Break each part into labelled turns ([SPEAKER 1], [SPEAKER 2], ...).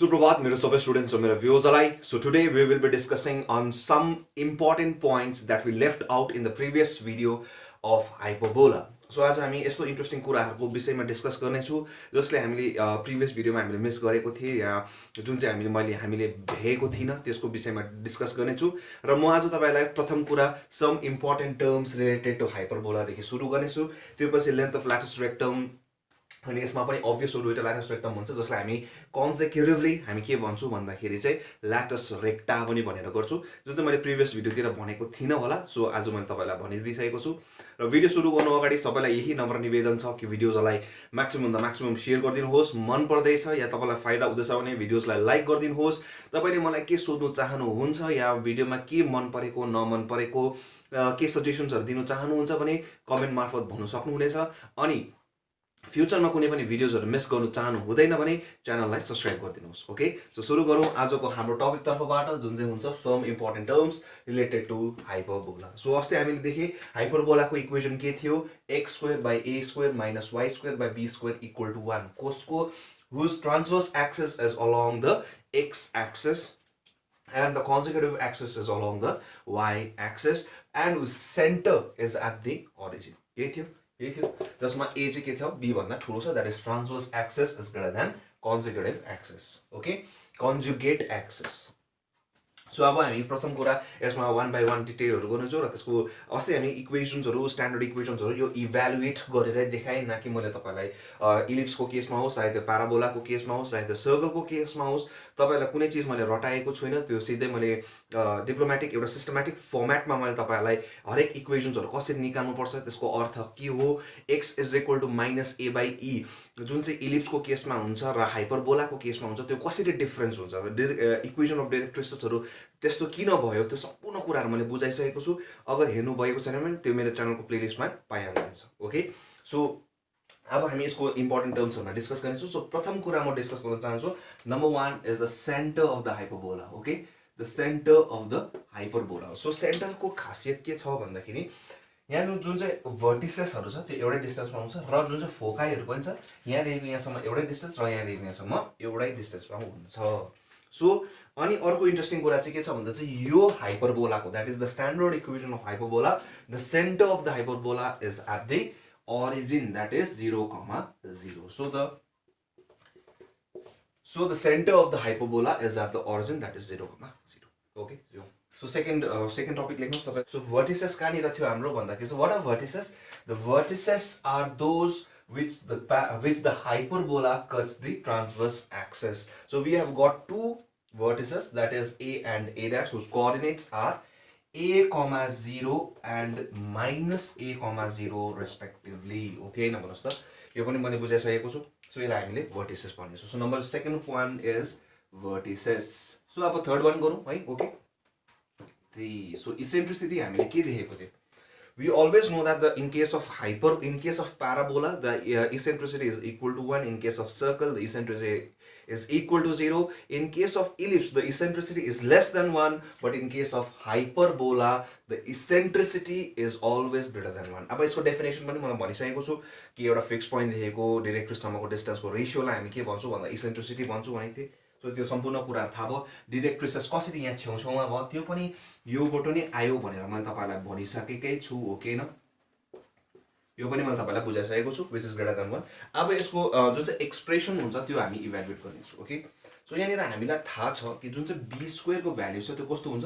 [SPEAKER 1] Suprabhat, मेरो सबै students र मेरो viewers-लाई. So today we will be discussing on some important points that we left out in the previous video of hyperbola. So आज हामी यस्तो interesting कुराहरुको विषयमा डिस्कस गर्ने छु जसले हामीले प्रिभियस भिडियोमा हामीले मिस गरेको थिए या जुन चाहिँ हामीले भेटेको थिएन त्यसको विषयमा डिस्कस गर्ने छु र म आज तपाईलाई प्रथम कुरा some important terms related to hyperbola देखि सुरु गर्ने छु त्यसपछि लेन्थ अफ ल्याटिस रेक्टम अनि यसमा पनि अब्भियस दुईटा ल्याटिस रेक्टम हुन्छ जसलाई हामी कन्सेक्युटिभली हामी के भन्छौं भन्दाखेरि चाहिँ ल्याटिस रेक्टा पनि भनेर गर्छु जुन चाहिँ मैले प्रिभियस भिडियोतिर भनेको थिन होला सो आज मैले तपाईलाई भनिदिइसकेको छु र भिडियो सुरु गर्नु अगाडि सबैलाई यही नम्र निवेदन छ कि भिडियोजलाई म्याक्सिमम भन्दा म्याक्सिमम शेयर गरिदिनुहोस् मन पर्दैछ या तपाईलाई फाइदा हुँदैछ भने भिडियोजलाई लाइक गरिदिनुहोस् तपाईले मलाई के सोध्नु चाहनुहुन्छ या भिडियोमा के मन परेको नमन परेको के सजेसन्सहरु दिन चाहनुहुन्छ भने कमेन्ट मार्फत भन्न सक्नुहुनेछ अनि फ्युचरमा कुनै पनि भिडियोजहरु मिस गर्नु चाहनु हुँदैन भने च्यानललाई सब्स्क्राइब गरिदिनुहोस् ओके सो सुरु गरौँ आजको हाम्रो टपिक तर्फबाट जुन चाहिँ हुन्छ some important terms related to hyperbola so अस्ति हामीले देखे हाइपरबोलाको इक्वेसन के थियो x² / a² - y² / b² = 1 कसको whose transverse axis is along the x axis and the consecutive axis is along the y axis and whose center is at the origin के थियो जसमा a चाहिँ के थियो b भन्दा ठूलो छ that is transverse axis is greater than consecutive axis okay conjugate axis so अब हामी प्रथम कुरा यसमा 1 by 1 डिटेलहरु गर्नेछौं र त्यसको अस्ति हामी इक्वेशन्सहरु स्ट्यान्डर्ड इक्वेशन्सहरु यो इभ्यालुएट गरेर देखाए न कि मैले तपाईलाई इलिप्सको केसमा होस् चाहे त्यो प्याराबोलाको केसमा होस् चाहे त्यो सर्कलको केसमा होस् तपाईलाई कुनै चीज मैले रटाएको छैन त्यो सिधै मैले डिप्लोमेटिक एउटा सिस्टमेटिक फर्मेटमा मैले तपाईलाई हरेक इक्वेशन्सहरु कसरी निकाल्नु पर्छ त्यसको अर्थ के हो x = -a/e जुन चाहिँ इलिप्सको केसमा हुन्छ र हाइपरबोलाको केसमा हुन्छ त्यो कसरी डिफरेन्स हुन्छ इक्वेसन अफ डाइरेक्ट्रिसेसहरु त्यस्तो किन भयो त्यो सम्पूर्ण कुराहरु मैले बुझाइसकेको छु अगर हेर्नु भएको छैन भने त्यो मेरो च्यानलको प्लेलिस्टमा पाइहाल्नुहुन्छ ओके सो अब हामी यसको इम्पोर्टेन्ट टर्म्सहरुमा डिस्कस गर्नेछौं सो प्रथम कुरा म डिस्कस गर्न चाहन्छु number 1 is the centre of the hyperbola okay the centre of the hyperbola so सेन्टरको खासियत के छ भन्दाखेरि यहाँ जुन चाहिँ भर्टिसेसहरु छ त्यो एउटै डिस्टेन्समा हुन्छ र जुन चाहिँ फोकाइहरु पनि छ यहाँ देखिको यहाँसम्म एउटै डिस्टेन्स र यहाँ देखिको यहाँसम्म एउटै डिस्टेन्समा हुन्छ सो अनि अर्को इन्ट्रेस्टिङ कुरा चाहिँ के छ भन्दा चाहिँ यो हाइपरबोलाको that is the standard equation of hyperbola the centre of the hyperbola is at the origin that is 0, 0. So the center of the hyperbola is at the origin that is 0, 0. Okay, so second topic लेख्नुस् तपाई so vertices कहाँनिर थियो हाम्रो भन्दाखेरि चाहिँ what are vertices the vertices are those which the hyperbola cuts the transverse axis so we have got two vertices that is a and a dash whose coordinates are a, 0 and -a, 0 respectively okay न भन्नुस् त यो पनि मैले बुझाइसकेको छु so यसलाई हामीले vertices भन्छौं so number second one is vertices so अब थर्ड one गरौँ है ओके so eccentricity हामीले के देखेको थियो we always know that in case of parabola the eccentricity is equal to 1 in case of circle the eccentricity is equal to 0 in case of ellipse the eccentricity is less than 1 but in case of hyperbola the eccentricity is always greater than 1 अब यसको definition पनि मैले भनिसकेको छु कि एउटा fix point देखिएको डाइरेक्ट्रिस सम्मको डिस्टेन्सको रेशियोलाई हामी के भन्छौं भन्दा इसेन्ट्रिसिटी भन्छौं भनेको थिए सो त्यो सम्पूर्ण कुरा थाहा भयो डाइरेक्ट्रिसेस कसरी यहाँ छेउछाउमा भयो त्यो पनि योबाट नै आयो भनेर मैले तपाईलाई भनिसकेकै छु ओके न यो पनि मैले तपाईलाई बुझाइसकेको छु व्हिच इज ग्रेटर देन 1 अब यसको जुन चाहिँ एक्सप्रेसन हुन्छ त्यो हामी इभ्यालुएट गर्नेछौं ओके सो यहाँनिर हामीलाई थाहा छ कि जुन चाहिँ b² को भ्यालु छ त्यो कस्तो हुन्छ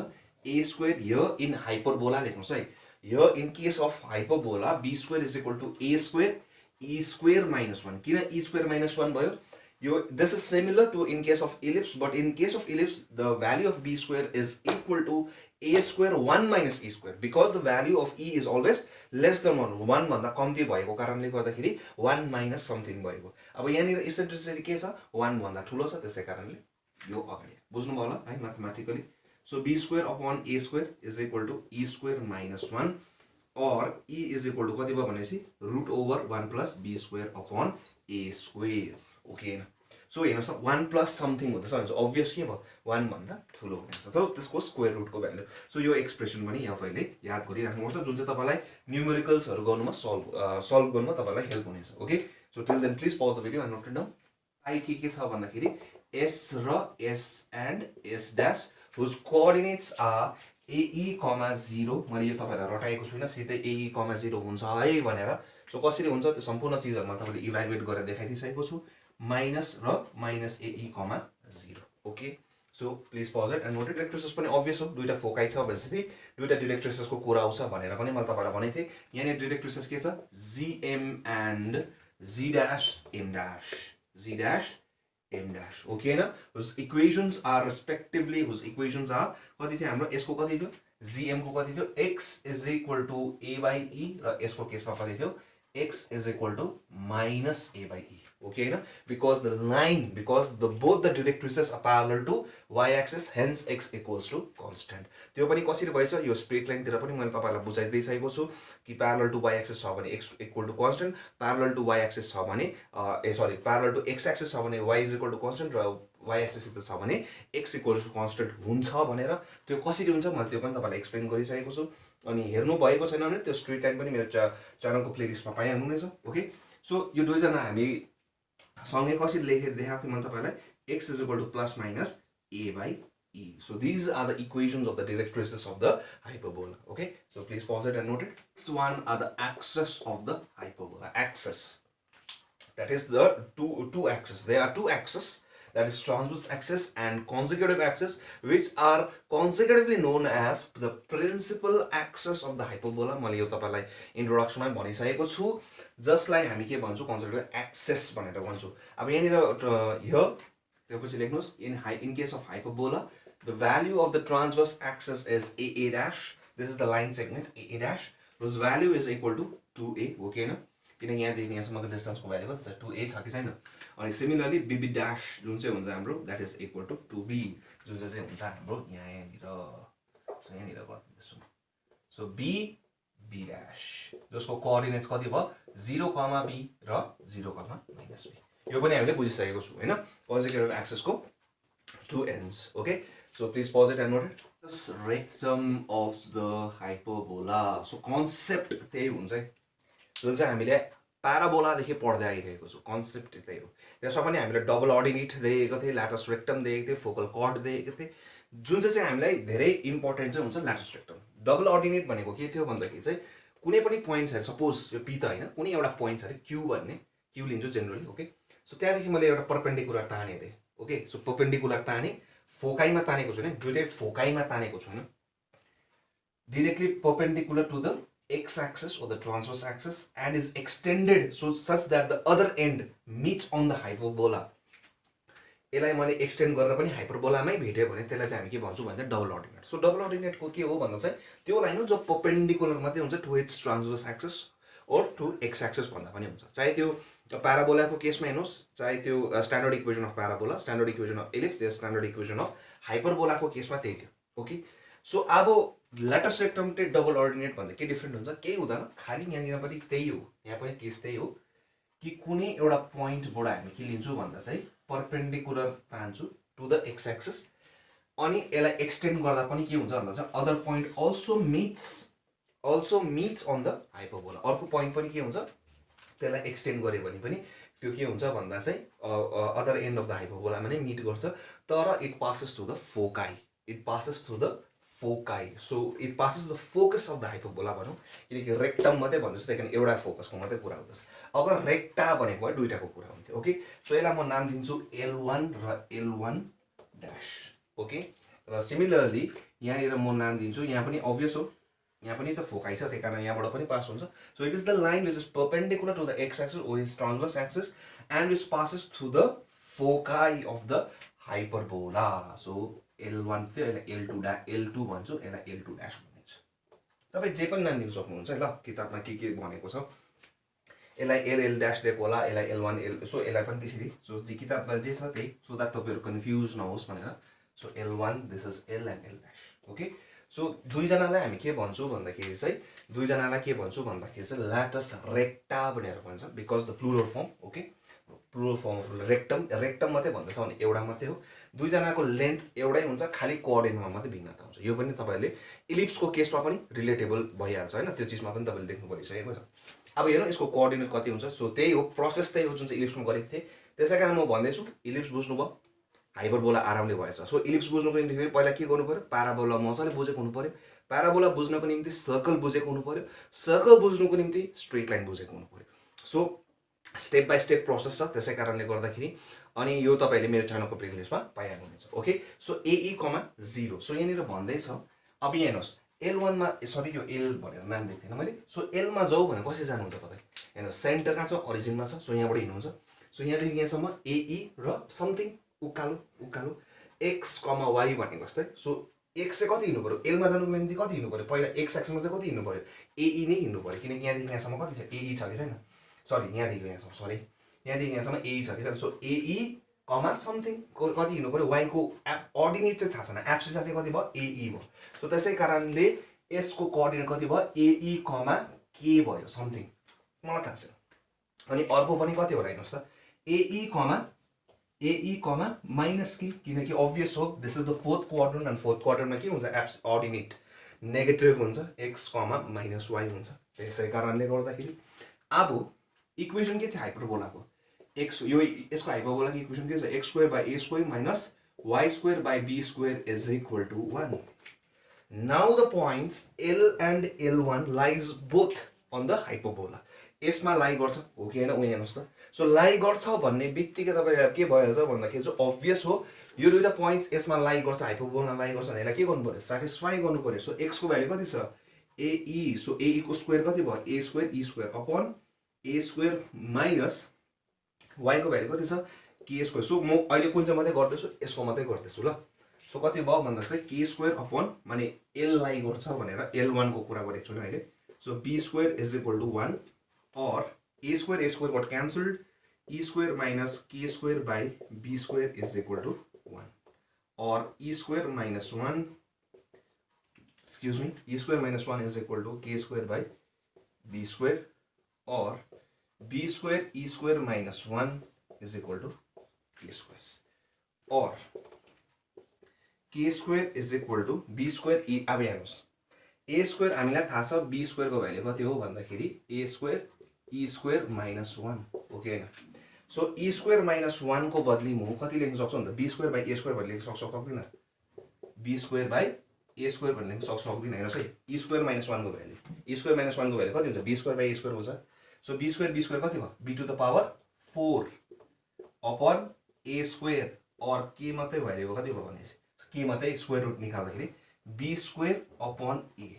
[SPEAKER 1] a² हियर इन हाइपरबोला लेख्नुस् है here in case of hyperbola b² = a² e² - 1 किन e² - 1 भयो this is similar to in case of ellipse but in case of ellipse the value of b² is equal to a² 1 - e² because the value of e is always less than 1 भन्दा कम्ती भएको कारणले गर्दाखेरि 1 - something भएको अब यहाँनिर eccentricity के छ 1 भन्दा ठूलो छ त्यसै कारणले यो अगाडि बुझ्नु भयो होला है mathematically so b² / a² is equal to e² - 1 or e is equal to कति भयो भनेपछि √1 + b² / a² ओके सो हेर्नुस् 1 प्लस समथिङ हुँदैछ भने अब्भियस के भयो 1 भन्दा ठूलो हुनेछ तर त्यसको स्क्वायर रुटको भ्यालु सो यो एक्सप्रेसन पनि यहाँ पहिले याद गरिराख्नुपर्छ जुन चाहिँ तपाईलाई न्यूमेरिकल्सहरु गर्नुमा सल्भ गर्नुमा तपाईलाई हेल्प हुनेछ okay so till then please pause the video and note down आई के छ भन्दाखेरि S र S and S dash whose coordinates are AE, 0 मैले यो तपाईहरुलाई रटाएको छुइन सिधै AE, 0 हुन्छ है भनेर सो कसरी हुन्छ त्यो सम्पूर्ण चीजहरु म तपाईले इभ्यालुएट गरेर देखाइदिसकेको छु माइनस र minus AE, 0 okay so please pause it and note it directrices पनि obvious हो दुईटा फोकाइ छ भनेपछि दुईटा डिरेक्ट्रिसेसको कुरा आउँछ भनेर पनि मैले तपाईलाई भनेथे यहाँ नि डिरेक्ट्रिसेस के छ GM and Z dash M dash Z dash M dash okay हैन whose equations are respectively whose equations are कति थियो हाम्रो यसको कति थियो GM को कति थियो x is equal to a by e र यसको केसमा कति थियो x is equal to minus a by e okay na because both the directrices are parallel to y axis hence x equals to constant त्यो पनि कसरी भएछ यो स्ट्रेट लाइन तिर पनि मैले तपाईलाई बुझाइदै सकेको छु कि parallel to y axis छ भने x equal to constant parallel to y axis छ भने parallel to x axis छ भने y is equal to constant र y axis छ भने x equal to constant हुन्छ भनेर त्यो कसरी हुन्छ मैले त्यो पनि तपाईलाई एक्सप्लेन गरिसकेको छु अनि हेर्नु भएको छैन भने त्यो स्ट्रेट लाइन पनि मेरो च्यानलको प्लेलिस्टमा पाइहाल्नुहुनेछ ओके सो यो दुई जना हामी सँगै कसरी लेखेर देखाएको थिएँ मैले तपाईलाई x is equal to plus minus a by e so these are the equations of the directrices of the hyperbola okay so please pause it and note it next one are the axes of the hyperbola axis that is the two axes there are two axes that is transverse axis and consecutive axis which are consecutively known as the principal axis of the hyperbola मैले यो तपाईलाई इन्ट्रोडक्सनमा भनिसकेको छु जसलाई हामी के भन्छौं consecutive axis भनेर भन्छौं अब यहाँ निर here त्यसपछि लेख्नुस् in case of hyperbola the value of the transverse axis is a dash this is the line segment a dash whose value is equal to 2a okay न किनकि यहाँ देखि यहाँसम्मको डिस्टेन्सको भ्यालु कति छ 2a छ कि छैन अनि सिमिलरली bb dash जुन चाहिँ हुन्छ हाम्रो that is equal to 2b जुन चाहिँ हुन्छ हाम्रो यहाँनिर सो यहाँनिर गर्दिन्छु सो b dash जसको कोअर्डिनेट्स कति भयो 0, b र 0, b यो पनि हामीले बुझिसकेको छु हैन consecutive axis को two ends okay so please pause it and note it this rectum of the hyperbola so concept त्यही हुन्छ है जुन चाहिँ हामीले प्याराबोला देखि पढ्दै आइरहेको छु कन्सेप्ट त्यही हो त्यसमा पनि हामीले डबल अर्डिनेट दिएको थिए ल्याटस रेक्टम दिएको थिए फोकल कॉर्ड दिएको थिए जुन चाहिँ हामीलाई धेरै इम्पोर्टेन्ट चाहिँ हुन्छ ल्याटस रेक्टम डबल अर्डिनेट भनेको के थियो भन्दाखेरि चाहिँ कुनै पनि पोइन्ट्स सपोज यो पी त हैन कुनै एउटा पोइन्ट छ रे क्यू भन्ने क्यू लिन्छु जनरली ओके सो त्यहाँदेखि मैले एउटा परपेन्डिकुलर ताने रे ओके सो परपेन्डिकुलर ताने फोकाइमा तानेको छु हैन दुईटै फोकाइमा तानेको छु हैन directly perpendicular to the x-axis or the transverse axis and is extended so such that the other end meets on the hyperbola यसलाई मैले एक्सटेन्ड गरेर पनि हाइपरबोलामै भेट्यो भने त्यसलाई चाहिँ हामी के भन्छौँ भन्दा double ordinate so double ordinate को के हो भन्दा चाहिँ त्यो लाइन हो जो परपेन्डिकुलर मात्रै हुन्छ टु इट्स ट्रान्सभर्स एक्सिस और टु एक्स एक्सिस भन्दा पनि हुन्छ चाहे त्यो प्याराबोलाको केसमा हेर्नुस् चाहे त्यो standard equation of parabola standard equation of ellipse त्यो स्ट्यान्डर्ड इक्वेसन अफ हाइपरबोलाको केसमा त्यही थियो ओके सो अब ल्याटस रेक्टम चाहिँ डबल अर्डिनेट भन्दा के डिफरेन्ट हुन्छ केही हुँदैन खाली यहाँनिर पनि त्यही हो यहाँ पनि केस त्यही हो कि कुनै एउटा पोइन्टबाट हामी के लिन्छौँ भन्दा चाहिँ परपेन्डिकुलर तान्छु टु द एक्स एक्सिस अनि यसलाई एक्सटेन्ड गर्दा पनि के हुन्छ भन्दा चाहिँ other point also meets on the hyperbola अर्को पोइन्ट पनि के हुन्छ त्यसलाई एक्सटेन्ड गर्यो भने पनि त्यो के हुन्छ भन्दा चाहिँ अदर एन्ड अफ द हाइपरबोलामा नै मिट गर्छ तर it passes through the foci so it passes to the focus of the hyperbola भनौँ किनकि रेक्टम मात्रै भन्दैछु त्यही कारण एउटा फोकसको मात्रै कुरा हुँदैछ अगर रेक्टा भनेको भए दुईटाको कुरा हुन्थ्यो ओके सो यसलाई म नाम दिन्छु L1 र L1 ड्यास ओके र सिमिलरली यहाँनिर म नाम दिन्छु यहाँ पनि अभियस हो यहाँ पनि त फोकाइ छ त्यही कारण यहाँबाट पनि पास हुन्छ so it is the line which is perpendicular to the X axis or its transverse axis and which passes through the foci of the hyperbola so L1 थियो यसलाई L2 भन्छु यसलाई L2 ड्यास भनिन्छ तपाईँ जे पनि नाम दिन सक्नुहुन्छ ल किताबमा के भनेको छ यसलाई L ड्यास दिएको होला यसलाई L1 सो यसलाई पनि त्यसरी सो जे किताबमा जे छ त्यही सो द्याट तपाईँहरू कन्फ्युज नहोस् भनेर so L1 this is L and L dash okay so दुईजनालाई हामी के भन्छौँ भन्दाखेरि चाहिँ ल्याटस रेक्टा भनेर भन्छ because the plural form okay plural form of rectum मात्रै भन्दैछ भने एउटा मात्रै हो दुईजनाको लेन्थ एउटै हुन्छ खाली कोअर्डिनेटमा मात्रै भिन्नता हुन्छ यो पनि तपाईँहरूले इलिप्सको केसमा पनि रिलेटेबल भइहाल्छ हैन त्यो चीजमा पनि तपाईँले देख्नु परिसकेको छ अब हेरौँ यसको कोअर्डिनेट कति हुन्छ सो त्यही हो प्रोसेस त्यही हो जुन चाहिँ इलिप्समा गरेको थिएँ त्यसैकारण म भन्दैछु इलिप्स बुझ्नुभयो हाइपरबोला आरामले भएछ। सो इलिप्स बुझ्नुको निम्ति फेरि पहिला के गर्नु पर्यो, प्याराबोला मजाले बुझेको हुनु पर्यो, प्याराबोला बुझ्नको निम्ति सर्कल बुझेको हुनु पर्यो, सर्कल बुझ्नुको निम्ति स्ट्रेट लाइन बुझेको हुनु पर्यो। So step by step process छ, त्यसै कारणले गर्दाखेरि अनि यो तपाईँले मेरो च्यानलको प्लेलिस्टमा पाइहाल्नुहुनेछ। Okay, so AE, 0। सो यहाँनिर भन्दैछ, अब यहाँ हेर्नुहोस् L1 मा, सरी यो L भनेर नाम दिएको थिएन मैले। सो L मा जाऊ भने कसरी जानुहुन्छ तपाईँ, हेर्नुहोस् सेन्टर कहाँ छ, ओरिजिनमा छ। सो यहाँबाट हिँड्नुहुन्छ। सो यहाँदेखि यहाँसम्म AE र समथिङ उकालो उकालो X, Y भनेको जस्तै। सो X चाहिँ कति हिँड्नु पऱ्यो, L मा जानुको निम्ति कति हिँड्नु पऱ्यो, पहिला X एक्समा चाहिँ कति हिँड्नु पऱ्यो, AE नै हिँड्नु पऱ्यो, किनकि यहाँदेखि यहाँसम्म कति छ, AE छ कि छैन, सरी यहाँदेखि यहाँसम्म, सरी यहाँदेखि यहाँसम्म AE छ कि छैन। सो AE, समथिङ कति हिँड्नु पऱ्यो, Y को अर्डिनेट चाहिँ थाहा छैन, एब्सिस चाहिँ कति भयो, AE भयो। सो त्यसै कारणले यसको कोअर्डिनेट कति भयो, AE, K भयो समथिङ, मलाई थाहा छ। अनि अर्को पनि कति होला हेर्नुहोस् त, AE, माइनस K, किनकि अभियस हो, this is the fourth quadrant, and fourth क्वाड्रेन्टमा के हुन्छ, अर्डिनेट नेगेटिभ हुन्छ, X, -Y हुन्छ। त्यसै कारणले गर्दाखेरि अब इक्वेसन के थियो हाइपरबोलाको, एक्स, यो यसको हाइपरबोलाको इक्वेसन के छ, x² / a² minus y² / b² is equal to 1। Now the points L and L1 lies both on the hyperbola. यसमा लाई गर्छ हो कि होइन, उयो हेर्नुहोस् त। सो लाई गर्छ भन्ने बित्तिकै तपाईँलाई के भइहाल्छ भन्दाखेरि चाहिँ अभियस हो, यो दुईवटा पोइन्ट्स यसमा लाई गर्छ, हाइपरबोला लाई गर्छ भने यसलाई के गर्नु पर्यो, सेटिस्फाई गर्नु पर्यो। सो x को भ्यालु कति छ, AE। सो AE को स्क्वायर कति भयो, a² e² upon a² minus y को भ्यालु कति छ, k²। सो म अहिले कुन चाहिँ मात्रै गर्दैछु, यसको मात्रै गर्दैछु ल। सो कति भयो भन्दा चाहिँ k² अपॉन, माने L लाई गर्छ भनेर L1 को कुरा गरेको छु नि अहिले। So b² is equal to 1 और a² got cancelled, e² minus k² by b² is equal to 1 और e² minus 1, excuse me, e² minus 1 is equal to k² by b² और b² e² minus 1 is equal to k² और k² is equal to b² e। अब हेर्नुहोस् a² हामीलाई थाहा छ, b² को value कति हो भन्दाखेरि a² e² minus 1 हो कि हैन। सो e² minus 1 को बदली म कति लेख्न सक्छु भन्दा b² by a² भनेर लेख्न सक्दिन, b² by a² भनेर लेख्न सक्दिन। हेर्नुहोस् है, e² minus 1 को भ्यालु, e² minus 1 को भ्यालु कति हुन्छ, b² by a² हुन्छ। सो b² कति भयो, b to the power 4 upon a² और k मात्रै भ्यालु कति भयो भनेपछि k मात्रै स्क्वायर रुट निकाल्दाखेरि b² अपॉन a।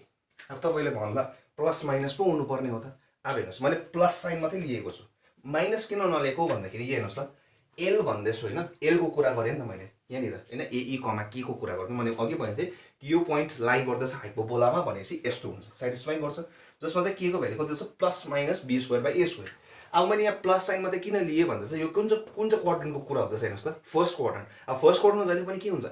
[SPEAKER 1] अब तपाईले भन्ला प्लस माइनस पो हुनु पर्ने हो त। अब हेर्नुहोस् मैले प्लस साइन मात्रै लिएको छु, माइनस किन नलिएको भन्दाखेरि यहाँ हेर्नुहोस् त, L भन्दैछु हैन, L को कुरा गरेँ नि त मैले यहाँनिर हैन, AE, K को कुरा गर्दै मैले अघि भनेको थिएँ यो पोइन्ट लाई गर्दैछ हाइपरबोलामा भनेपछि यस्तो हुन्छ, सेटिस्फाई गर्छ, जसमा चाहिँ k को भ्यालु कति छ, plus minus b² by a²। अब मैले यहाँ प्लस साइन मात्रै किन लिए भन्दा चाहिँ यो कुन चाहिँ क्वाड्रेन्टको कुरा हुँदैछ हेर्नुहोस् त, फर्स्ट क्वाड्रेन्ट। अब फर्स्ट क्वाड्रेन्टमा जहिले पनि के हुन्छ,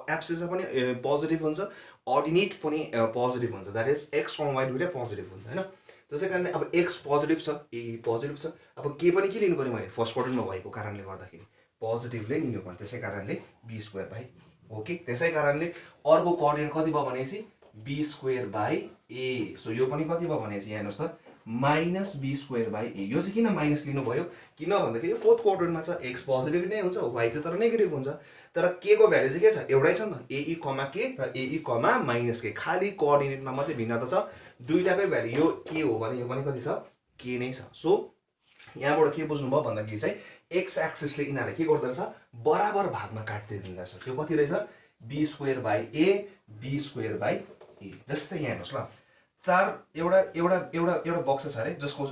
[SPEAKER 1] एब्सिस पनि पोजिटिभ हुन्छ, अर्डिनेट पनि पोजिटिभ हुन्छ, द्याट इज x, y दुईटै पोजिटिभ हुन्छ हैन। त्यसै कारणले अब x पोजिटिभ छ, AE पोजिटिभ छ, अब k पनि के लिनु पर्यो मैले, फर्स्ट क्वाड्रेन्टमा भएको कारणले गर्दाखेरि पोजिटिभले लिनु पर्यो, त्यसै कारणले b² by ओके। त्यसै कारणले अर्को कोअर्डिनेट कति भयो भनेपछि b² by a। सो यो पनि कति भयो भनेपछि यहाँ हेर्नुहोस् त, माइनस b² by a। यो चाहिँ किन माइनस लिनु भयो, किन भन्दाखेरि यो फोर्थ क्वाड्रेन्टमा छ, x पोजिटिभ नै हुन्छ, y चाहिँ तर नेगेटिभ हुन्छ, तर k को भ्यालु चाहिँ के छ, एउटै छ नि त, AE, K र AE, माइनस k, खाली कोअर्डिनेटमा मात्रै भिन्नता छ, दुईटाकै भ्यालु यो के हो भने यो पनि कति छ, k नै छ। सो यहाँबाट के बुझ्नु भयो भन्दाखेरि चाहिँ x एक्सिसले यिनीहरुले के गर्दै रहेछ, बराबर भागमा काट्दै दिँदै रहेछ। त्यो कति रहेछ, b² by a, b² by a। जस्तै यहाँ हेर्नुहोस् ल, एउटा बक्स छ अरे जसको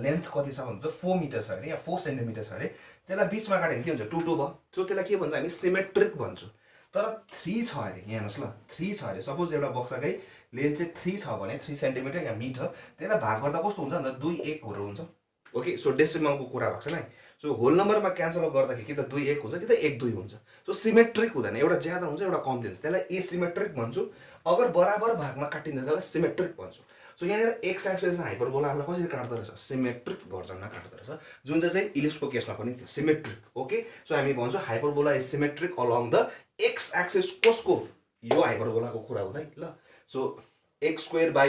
[SPEAKER 1] लेन्थ कति छ भन्दा 4 मिटर छ अरे या 4 सेन्टिमिटर छ अरे, त्यसलाई बीचमा काट्यो भने के हुन्छ, 2 2 भयो। सो त्यसलाई के भन्छ हामी, सिमेट्रिक भन्छौँ। तर 3 छ अरे, यहाँ हेर्नुहोस् ल, 3 छ अरे, सपोज एउटा बक्सकै लेन्थ चाहिँ 3 छ भने 3 सेन्टिमिटर या मिटर, त्यसलाई भाग गर्दा कस्तो हुन्छ भन्दा 2 1 हरू हुन्छ। ओके, सो डेसिमलको कुरा भएको छ नि। सो होल नम्बरमा क्यान्सल गर्दाखेरि कि त 2 1 हुन्छ कि त 1 2 हुन्छ। सो सिमेट्रिक हुँदैन, एउटा ज्यादा हुन्छ एउटा कम हुन्छ, त्यसलाई एसिमेट्रिक भन्छु। अगर बराबर भागमा काटिन्छ त्यसलाई सिमेट्रिक भन्छु। सो यहाँनिर एक्स एक्सिस हाइपरबोलालाई कसरी काट्दो रहेछ, सिमेट्रिक भर्जनमा काट्दो रहेछ, जुन चाहिँ इलिप्सको केसमा पनि थियो सिमेट्रिक। ओके, सो हामी भन्छौँ hyperbola is symmetric along the X axis. कसको, यो हाइपरबोलाको कुरा हुँदै ल। So x² by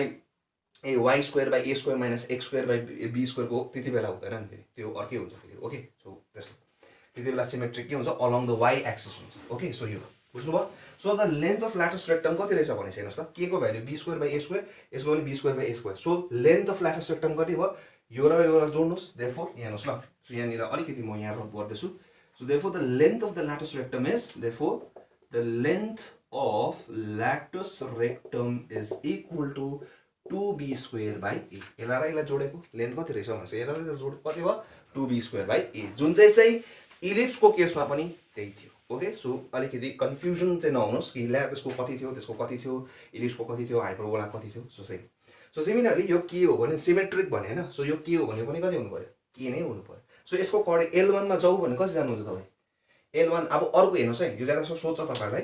[SPEAKER 1] a, y² by a² minus x² by b² को त्यति बेला हुँदैन नि फेरि, त्यो अर्कै हुन्छ फेरि। ओके, सो त्यस्तो त्यतिबेला सिमेट्रिक के हुन्छ along the y axis हुन्छ ओके सो यो बुझ्नुभयो so the length of latus rectum कति रहेछ भने हेर्नुस् त के को value b square by a square यसको पनि b square by a square so length of latus rectum कति भयो यो र यो जोड्नुस् देयरफोर यहाँ हेर्नुस् ल सो यहाँनिर अलिकति म यहाँ रब गर्दैछु so therefore the length of the latus rectum is therefore the length of latus rectum is equal to 2b square by a यसलाई र जोडेको लेन्थ कति रहेछ भनेपछि यसलाई जोड कति भयो 2b स्क्वायर बाइ a जुन चाहिँ इलिप्सको केसमा पनि त्यही थियो ओके सो अलिकति कन्फ्युजन चाहिँ नहुनुहोस् कि त्यसको कति थियो त्यसको कति थियो इलिप्सको कति थियो हाइपरबोला कति थियो सो सेम सो सिमिलरली यो के हो भने सिमेट्रिक भने हैन सो यो के हो भने पनि कति हुनु पर्यो के नै हुनु पर्यो सो यसको कोअर्डिनेट L1 मा जाऊ भने कति जानुहुन्छ तपाई L1 अब अर्को हेर्नुस् है यो जग्गा सोच्छ तपाईलाई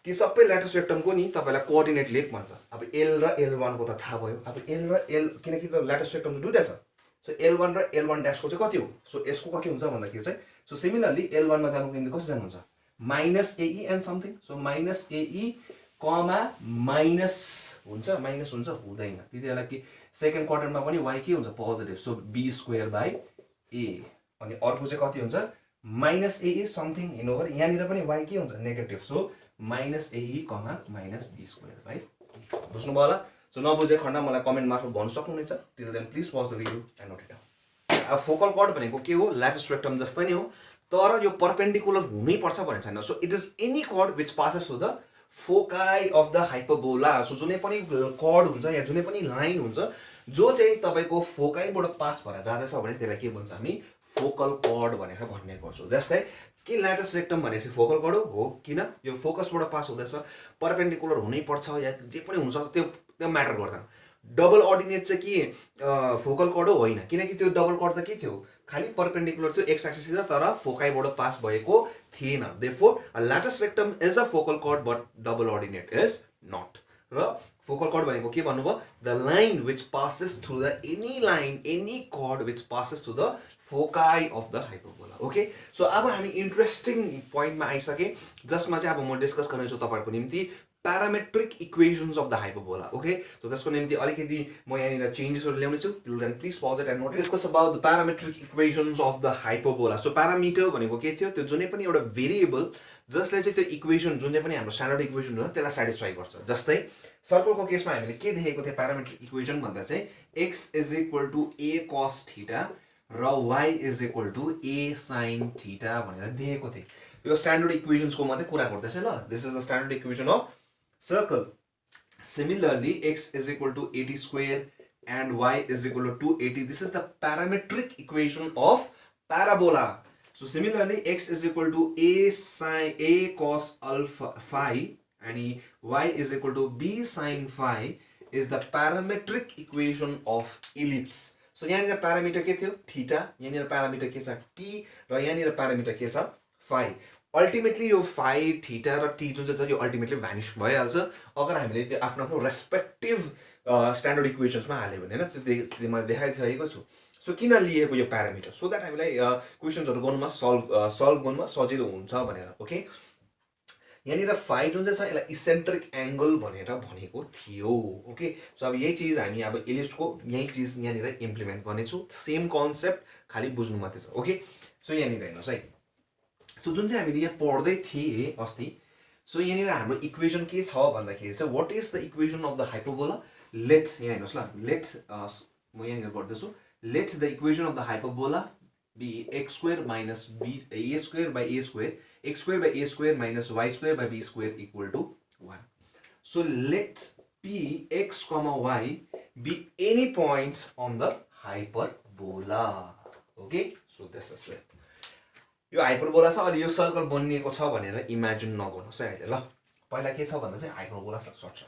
[SPEAKER 1] कि सबै ल्याटरस रेक्टमको नि तपाईलाई कोअर्डिनेट लेख भन्छ अब L र L1 को त थाहा भयो अब L र L किनकि त ल्याटरस रेक्टम दुईटा छ सो L1 र L1 डैश को चाहिँ कति हो सो यसको कति हुन्छ भन्दाखेरि चाहिँ सो सिमिलरली L1 मा जानुको निम्ति कति जानुहुन्छ minus AE and something so minus AE कमा माइनस हुन्छ हुँदैन त्यतिबेला कि सेकेन्ड क्वार्टरमा पनि y के हुन्छ positive so b square by a अनि अर्को चाहिँ कति हुन्छ माइनस AE समथिङ हिँड्नु ओभर यहाँनिर पनि y के हुन्छ नेगेटिभ सो माइनस AE कमा माइनस b स्क्वायर बाइ बुझ्नुभयो होला सो नबुझे खण्ड मलाई कमेन्ट मार्फत भन्न सक्नुहुनेछ till then please pause the video and note it down अब फोकल कर्ड भनेको के हो ल्याटरस रेक्टम जस्तै नै हो तर यो परपेन्डिकुलर हुनै पर्छ भन्ने छैन so it is any chord which passes through the foci of the hyperbola so जुनै पनि कर्ड हुन्छ या जुनै पनि लाइन हुन्छ जो चाहिँ तपाईको फोकाइबाट पास भएर जाँदैछ भने त्यसलाई के भन्छ हामी फोकल कर्ड भनेर भन्ने गर्छौं जस्तै के ल्याटरस रेक्टम भनेपछि फोकल कर्ड हो किन यो फोकसबाट पास हुँदैछ परपेन्डिकुलर हुनै पर्छ या जे पनि हुन्छ त्यो म्याटर गर्दैन डबल अर्डिनेट चाहिँ के फोकल कर्ड हो होइन किनकि त्यो डबल कर्ड त के थियो खाली परपेन्डिकुलर थियो एक्स एक्सिस सिधा तर फोकाइबाट पास भएको थिएन therefore a latus rectum is a focal chord but double ordinate is not र फोकल कर्ड भनेको के भन्नुभयो the line which passes through the any line any chord which passes through the foci of the hyperbola okay so अब हामी interesting पोइन्टमा आइसके जसमा चाहिँ अब म डिस्कस गर्नेछु तपाईहरुको निम्ति parametric equations of the hyperbola okay so त्यसको निम्ति अलिकति म यहाँनिर चेन्जेसहरु ल्याउने छु till then please pause it and note discuss about the parametric equations of the hyperbola so parameter भनेको के थियो त्यो जुनै पनि एउटा भेरिएबल जसले चाहिँ त्यो इक्वेसन जुन चाहिँ पनि हाम्रो स्ट्यान्डर्ड इक्वेसन हुन्छ त्यसलाई स्याटिस्फाई गर्छ जस्तै सर्कलको केसमा हामीले के देखेको थियो parametric equation भन्दा चाहिँ x is equal to a cos theta र y is equal to a sin theta भनेर देखेको थिए यो स्ट्यान्डर्ड इक्वेशन्स को मात्रै कुरा गर्दैछ ल this is the standard equation of circle similarly x is equal to 80 square and y is equal to 280 this is the parametric equation of parabola so similarly x is equal to a cos alpha phi and y is equal to b sin phi is the parametric equation of ellipse so यहाँनिर parameter के थियो theta यहाँनिर parameter के छ t र यहाँनिर parameter के छ phi अल्टिमेटली यो फाइ थीटा र टी जुन चाहिँ छ यो अल्टिमेटली भ्यानिश भइहाल्छ अगर हामीले त्यो आफ्नो आफ्नो रेस्पेक्टिभ स्ट्यान्डर्ड इक्वेशन्समा हाल्यो भने हैन त्यो मैले देखाइसकेको छु सो किन लिएको यो प्यारामिटर सो दैट हामीलाई क्वेशन्सहरु गर्नुमा सल्भ गर्नुमा सजिलो हुन्छ भनेर ओके यहाँनिर फाइ जुन चाहिँ छ यसलाई इसेन्ट्रिक एंगल भनेर भनेको थियो ओके सो अब यही चीज हामी अब इलिप्सको यही चीज यहाँनिर इम्प्लिमेन्ट गर्नेछौं सेम कन्सेप्ट खाली बुझ्नु मात्रै छ ओके सो यहाँनिर हेर्नुस् है सो जुन चाहिँ हामीले यहाँ पढ्दै थिए अस्ति सो यहाँनिर हाम्रो इक्वेसन के छ भन्दाखेरि चाहिँ what is the equation of the hyperbola let's यहाँ हेर्नुस् ल लेट्स म यहाँनिर गर्दैछु let's the equation of the hyperbola be x square minus b a square by a square x square by a square minus y square by b square equal to 1 so let's p x, y be any point on the hyperbola okay so this is it यो hyperbola छ अनि यो circle बनिएको छ भनेर imagine नगर्नुस् है अहिले ल पहिला के छ भन्दा चाहिँ हाइपरबोला छ सर्ट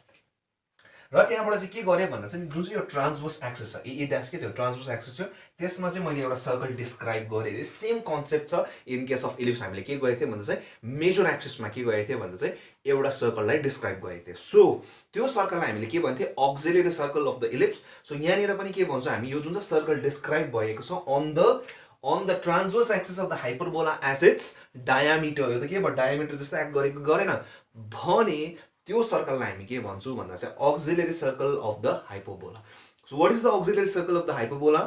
[SPEAKER 1] र त्यहाँबाट चाहिँ के गरे भन्दा चाहिँ जुन चाहिँ यो ट्रान्सभर्स एक्सिस छ ए डैश के थियो ट्रान्सभर्स एक्सिस थियो त्यसमा चाहिँ मैले एउटा सर्कल डिस्क्राइब गरे सेम कन्सेप्ट छ इन केस अफ इलिप्स हामीले के गरेथे भन्दा चाहिँ मेजर एक्सिसमा के गरेथे भन्दा चाहिँ एउटा सर्कललाई डिस्क्राइब गरेथे सो त्यो सर्कललाई हामीले के भन्थे auxiliary circle of the ellipse so यहाँनिर पनि के भन्छ हामी यो जुन चाहिँ सर्कल डिस्क्राइब भएको छ on the transverse axis of the hyperbola as its diameter यो त के भयो डायमिटर जस्तो एक्ट गरेको गरेन भने त्यो सर्कललाई हामी के भन्छौ भन्दा चाहिँ auxiliary circle of the hyperbola so what is the auxiliary circle of the hyperbola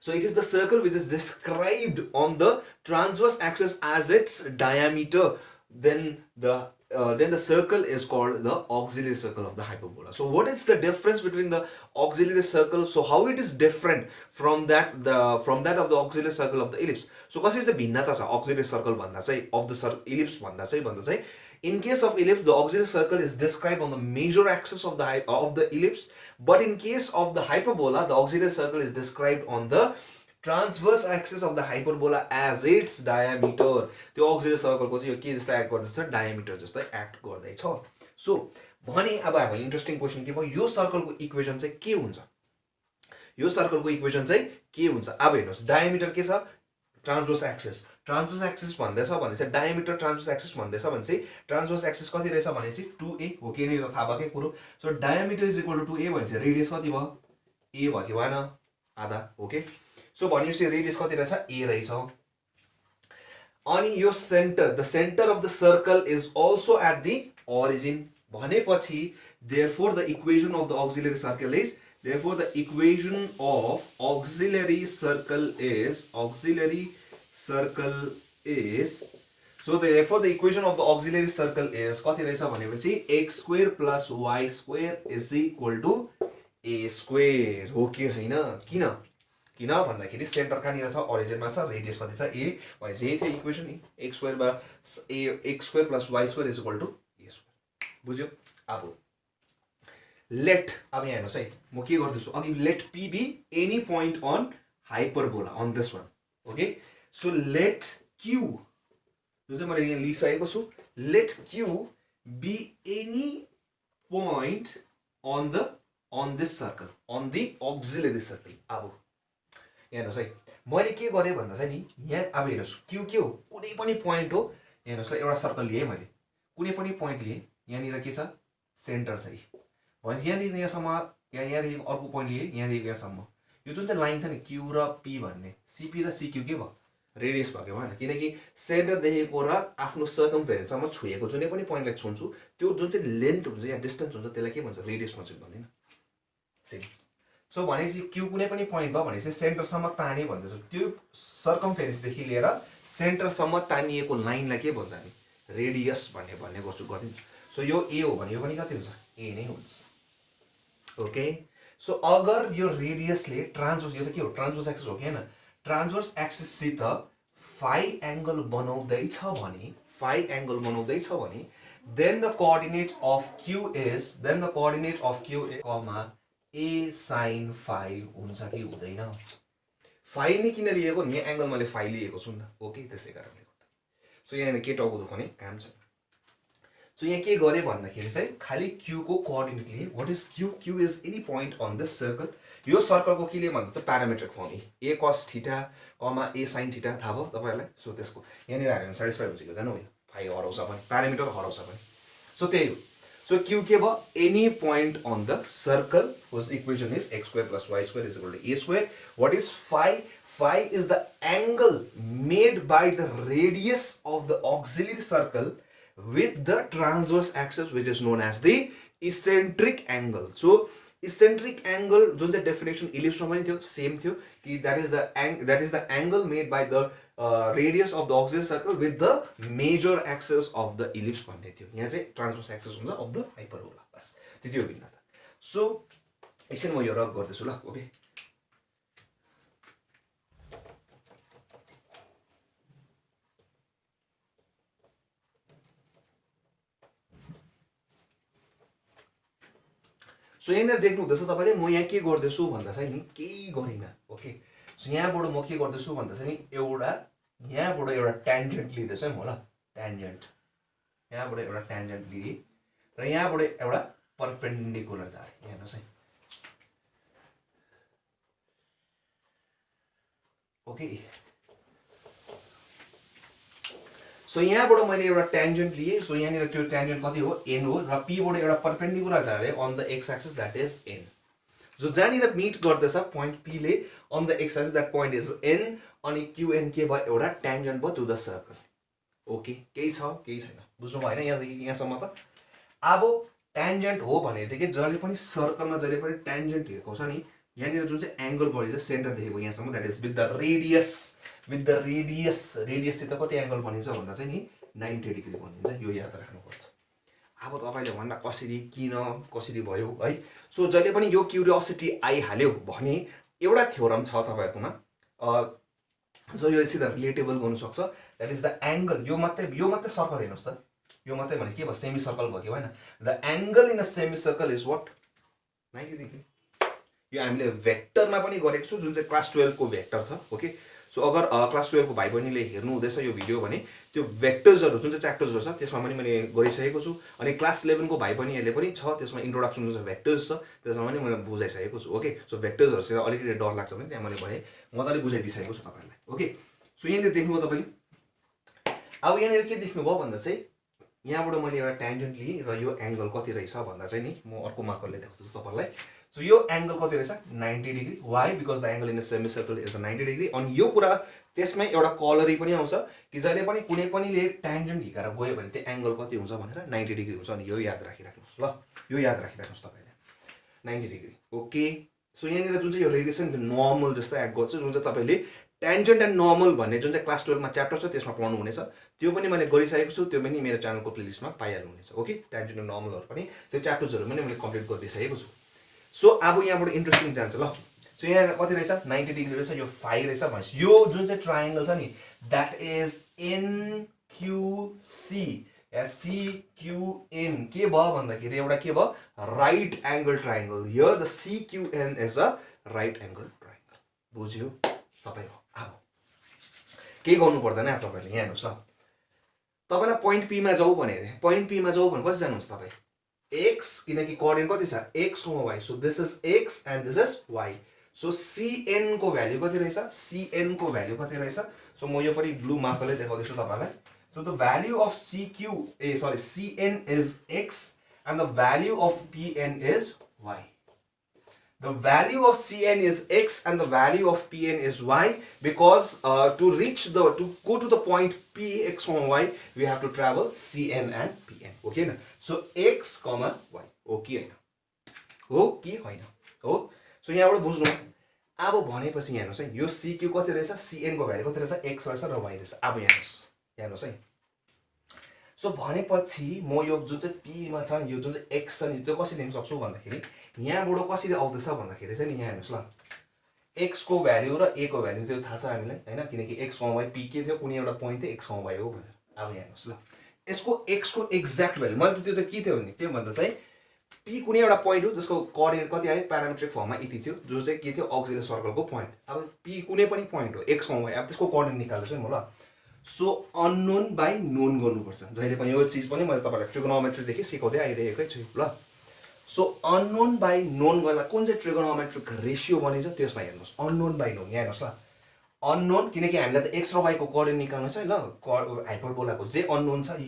[SPEAKER 1] So it is the circle which is described on the transverse axis as its diameter. Then the circle is called the auxiliary circle of the hyperbola. So what is the difference between the auxiliary circle? So how it is different from that of the auxiliary circle of the ellipse? So कसरी चाहिँ भिन्नता छ auxiliary circle भन्दा चाहिँ of the ellipse भन्दा चाहिँ in case of ellipse, the auxiliary circle is described on the major axis of the ellipse, but in case of the hyperbola, the auxiliary circle is described on the transverse axis of the hyperbola as its diameter. The auxiliary circle को चाहिँ यो के जस्तो act गर्दैछ, diameter जस्तो act गर्दैछ. So भने अब हाम्रो interesting question के भयो, यो circle को equation चाहिँ के हुन्छ? यो circle को equation चाहिँ के हुन्छ? अब हेर्नुस्, diameter के छ? Transverse axis. Transverse axis भन्दैछ भनेपछि diameter transverse axis भन्दैछ भनेपछि transverse axis कति रहेछ भनेपछि 2a हो के नि त थाहा भएकै कुरो. So diameter is equal to 2a भनेपछि radius कति भयो? a भयो कि भएन? आधा हो के. So भनेपछि radius कति रहेछ? a रहेछ. अनि यो the center of the circle is also at the origin. भनेपछि therefore the equation of the auxiliary circle is so therefore the equation of the auxiliary circle is कति रहेछ भनेपछि x square plus y square is equal to a square हो कि हैन? किन भन्दाखेरि centre कहाँनिर छ? ओरिजिनमा छ. रेडियस कति छ? a. भनेपछि यही थियो इक्वेसन नि. x square plus y square is equal to a square. बुझ्यो? अब let, अब यहाँ हेर्नुस् है, म के गर्दैछु अघि, let p be any point on hyperbola on this one. Okay, so let q, जो चाहिँ मैले यहाँ लिइसकेको छु, let q be any point on this circle, on the auxiliary circle. अब यहाँ हेर्नुस् है, मैले के गरेँ भन्दा चाहिँ नि, यहाँ अब हेर्नुस् q के हो? कुनै पनि पोइन्ट हो. यहाँ हेर्नुस् ल, एउटा सर्कल लिए मैले, कुनै पनि पोइन्ट लिए, यहाँनिर के छ? सेन्टर छ. भनेपछि यहाँदेखि यहाँसम्म, यहाँदेखि अर्को पोइन्ट लिए, यहाँदेखि यहाँसम्म, यो जुन चाहिँ लाइन छ नि q र p भन्ने, cp र cq के भयो? रेडियस भयो होइन? किनकि सेन्टरदेखिको र आफ्नो सर्कमफेरेन्ससम्म छुएको जुनै पनि पोइन्टलाई छुन्छु, त्यो जुन चाहिँ लेन्थ हुन्छ या डिस्टेन्स हुन्छ त्यसलाई के भन्छ? रेडियस भन्छ भन्दैन. सेम. सो भनेपछि q कुनै पनि पोइन्ट भयो भनेपछि सेन्टरसम्म ताने भन्दैछु. त्यो सर्कमफेरेन्सदेखि लिएर सेन्टरसम्म तानिएको लाइनलाई के भन्छ हामी? रेडियस भन्ने गर्छु गरिदिनु. सो यो a हो भने यो पनि कति हुन्छ? a नै हुन्छ. ओके, सो अगर यो रेडियसले ट्रान्सभर्स, यो चाहिँ के हो? ट्रान्सभर्स एक्सिस हो कि हैन? ट्रान्सभर्स एक्सिससित फाइ एंगल बनाउँदैछ भने then the coordinate of q is a sin phi हुन्छ कि हुँदैन? फाइ नै किन लिएको? यहाँ एंगल मैले फाइ लिएको छु नि त. ओके, त्यसै कारणले गर्दा. सो यहाँ के टाउको दुखाउने काम छ. सो यहाँ के गरे भन्दाखेरि चाहिँ खाली q को कोअर्डिनेट लिए. What is q? q is any point on this circle. यो सर्कलको के लिए भन्छ? Parametric form a cos theta, a sin theta. थाहा भयो तपाईहरुलाई? सो त्यसको यहाँनिर हालेर सेटिस्फाई हुन्छ कि जानु? फाइ हराउँछ पनि, प्यारामिटर हराउँछ पनि. सो त्यही हो. सो q के भयो? Any point on the circle whose equation is x square plus y square is equal to a square. What is phi? Phi is the angle made by the radius of the auxiliary circle with the transverse axis, which is known as the eccentric angle. So eccentric angle जुन चाहिँ definition इलिप्समा पनि थियो, same थियो कि that is the angle made by the radius of the auxiliary circle with the major axis of the ellipse भन्ने थियो. यहाँ चाहिँ ट्रान्सभर्स एक्सिस हुन्छ of the hyperbola. बस त्यति हो भिन्नता. सो एकछिन म यो रब गर्दैछु ल. ओके, सो यहाँनिर देख्नु हुँदैछ तपाईले, म यहाँ के गर्दैछु भन्दा चाहिँ नि केही गरिन. ओके, सो यहाँबाट म के गर्दैछु भन्दा चाहिँ नि यहाँबाट एउटा ट्यान्जेन्ट लिँदैछु है म ल. ट्यान्जेन्ट, यहाँबाट एउटा ट्यान्जेन्ट लिएँ र यहाँबाट एउटा परपेन्डिकुलर जारे. यहाँ हेर्नुस् है. ओके, सो यहाँबाट मैले एउटा ट्यान्जेन्ट लिए. सो यहाँनिर त्यो ट्यान्जेन्ट कति हो? n हो. र p बाट एउटा परपेन्डिकुलर जारे on the x axis, that is n. जो जहाँनिर मिट गर्दैछ पोइन्ट p ले on the x axis, that point is n. अनि qn के भयो? एउटा ट्यान्जेन्ट भयो टु द सर्कल. ओके, केही छ केही छैन? बुझ्नु भयो हैन यहाँदेखि यहाँसम्म त? अब ट्यान्जेन्ट हो भनेदेखि जहिले पनि सर्कलमा जहिले पनि ट्यान्जेन्ट हिर्काउँछ नि, यहाँनिर जुन चाहिँ एंगल बढी छ सेन्टर देखेको यहाँसम्म that is with the radius radius त कति एंगल बनिन्छ भन्दा चाहिँ नि 90 डिग्री बनिन्छ यो याद राख्नुपर्छ अब तपाईले भन्दा कसरी किन कसरी भयो है सो जहिले पनि यो क्युरियोसिटी आइहाल्यो भने एउटा थ्योरम छ तपाईहरुकोमा जो यो सिधा रिलेटेबल गर्नु सक्छ दैट इज द एंगल यो मात्रै सर्कल हेर्नुस् त यो मात्रै भने के भयो सेमी सर्कल भयो के हैन the angle in a semi circle is what 90 degree यो हामीले भेक्टरमा पनि गरेको छु जुन चाहिँ क्लास 12 को भेक्टर छ ओके सो अगर क्लास 12 को भाइ बहिनीले हेर्नु हुँदैछ यो भिडियो भने त्यो भेक्टर्सहरु जुन चाहिँ च्याप्टर्सहरु छ त्यसमा पनि मैले गरिसकेको छु अनि क्लास 11 को भाइ बहिनीहरुले पनि छ त्यसमा इन्ट्रोडक्सन जुन चाहिँ भेक्टर्स छ त्यसमा पनि मैले बुझाइसकेको छु ओके सो भेक्टर्सहरुसँग अलिकति डर लाग्छ भने त्यहाँ मैले भने मजाले बुझाइदिसकेको छु तपाईहरुलाई ओके सो यहाँनिर देख्नुभयो तपाईले अब यहाँनिर के देख्नुभयो भन्दा चाहिँ यहाँबाट मैले एउटा ट्यान्जेन्ट लिएँ र यो एंगल कति रहेछ भन्दा चाहिँ नि म अर्को मार्करले देखाउँछु तपाईहरुलाई सो यो एंगल कति रहेछ 90 degree why because the angle in a semi circle is 90 degree अनि यो कुरा त्यसमै एउटा कलरी पनि आउँछ कि जहिले पनि कुनै पनिले ट्यान्जेन्ट हिकाएर गयो भने त्यो एंगल कति हुन्छ भनेर 90 डिग्री हुन्छ अनि यो याद राखिराख्नुस् ल यो याद राखिराख्नुस् तपाईले 90 डिग्री ओके सो यहाँनिर जुन चाहिँ यो रेडिएसन नर्मल जस्तो एक्ट गर्छ जुन चाहिँ तपाईले ट्यान्जेन्ट एन्ड नर्मल भन्ने जुन चाहिँ क्लास 12 मा च्याप्टर छ त्यसमा पढ्नु हुनेछ त्यो पनि मैले गरिसकेको छु त्यो पनि मेरो च्यानलको प्लेलिस्टमा पाइहाल्नु हुनेछ ओके ट्यान्जेन्ट एन्ड नर्मलहरु पनि त्यो च्याप्टर्सहरु पनि मैले कम्प्लिट गरिदिसकेको छु सो अब यहाँबाट इन्ट्रेस्टिङ जान्छ ल सो यहाँ कति रहेछ 90 डिग्री रहेछ यो फाइ रहेछ भनेपछि यो जुन चाहिँ ट्रायंगल छ नि दैट इज एनक्यूसी CQN के भयो भन्दाखेरि एउटा के भयो right angle triangle here the CQN is a right angle triangle बुझ्यो तपाई हो अब के गर्नु पर्दैन तपाईले यहाँ हेर्नुस् ल तपाईलाई पोइन्ट पी मा जाऊ भने पोइन्ट पी मा जाऊ भने कसरी जानुहुन्छ तपाई x किनकि कोअर्डिनेट कति छ x y so this is x and this is y so cn को भ्यालु कति रहेछ cn को भ्यालु कति रहेछ सो म यो पनि ब्लू मार्करले देखाउँदैछु तपाईलाई so the value of cn is x and the value of pn is y the value of cn is x and the value of pn is y because to go to the point p x y we have to travel cn and pn okay na so x comma y okay हैन हो कि हैन हो so यहाँबाट बुझ्नु अब भनेपछि यहाँ हेर्नुस् है यो cq कति रहेछ cn को भ्यालु कति रहेछ x रहेछ र y रहेछ अब यहाँ हेर्नुस् है सो भनेपछि म यो जुन चाहिँ p मा छ यो जुन चाहिँ x छ नि त्यो कसरी लिन सक्छु भन्दाखेरि यहाँबाट कसरी आउँदैछ भन्दाखेरि चाहिँ नि यहाँ हेर्नुस् ल x को भ्यालु र a को भ्यालु चाहिँ थाहा छ हामीलाई हैन किनकि x y p के थियो कुनै एउटा पोइन्ट थियो x y हो भनेर अब यहाँ हेर्नुस् ल यसको x को एक्ज्याक्ट भ्यालु मैले त्यो के थियो भने त्यो भन्दा चाहिँ p कुनै एउटा पोइन्ट हो जसको कोअर्डिनेट कति आयो प्यारामेट्रिक फर्ममा यति थियो जो चाहिँ के थियो अक्सिलियरी सर्कलको पोइन्ट अब p कुनै पनि पोइन्ट हो x y अब त्यसको कोअर्डिनेट निकाल्छु म ल सो अननोन बाइ नोन गर्नुपर्छ जहिले पनि यो चीज पनि मैले तपाईहरुलाई ट्रिगोनोमेट्री देखि सिकाउँदै आइरहेकै छु ल सो अननोन बाइ नोन गर्दा कुन चाहिँ ट्रिगोनोमेट्रिक रेशियो बनिन्छ त्यसमा हेर्नुस् अननोन बाइ नोन यहाँ हेर्नुस् ल अननोन किनकि हामीलाई त x र y को कोअर्डिनेट निकाल्नु छ ल हाइपरबोलाको जे अननोन छ नि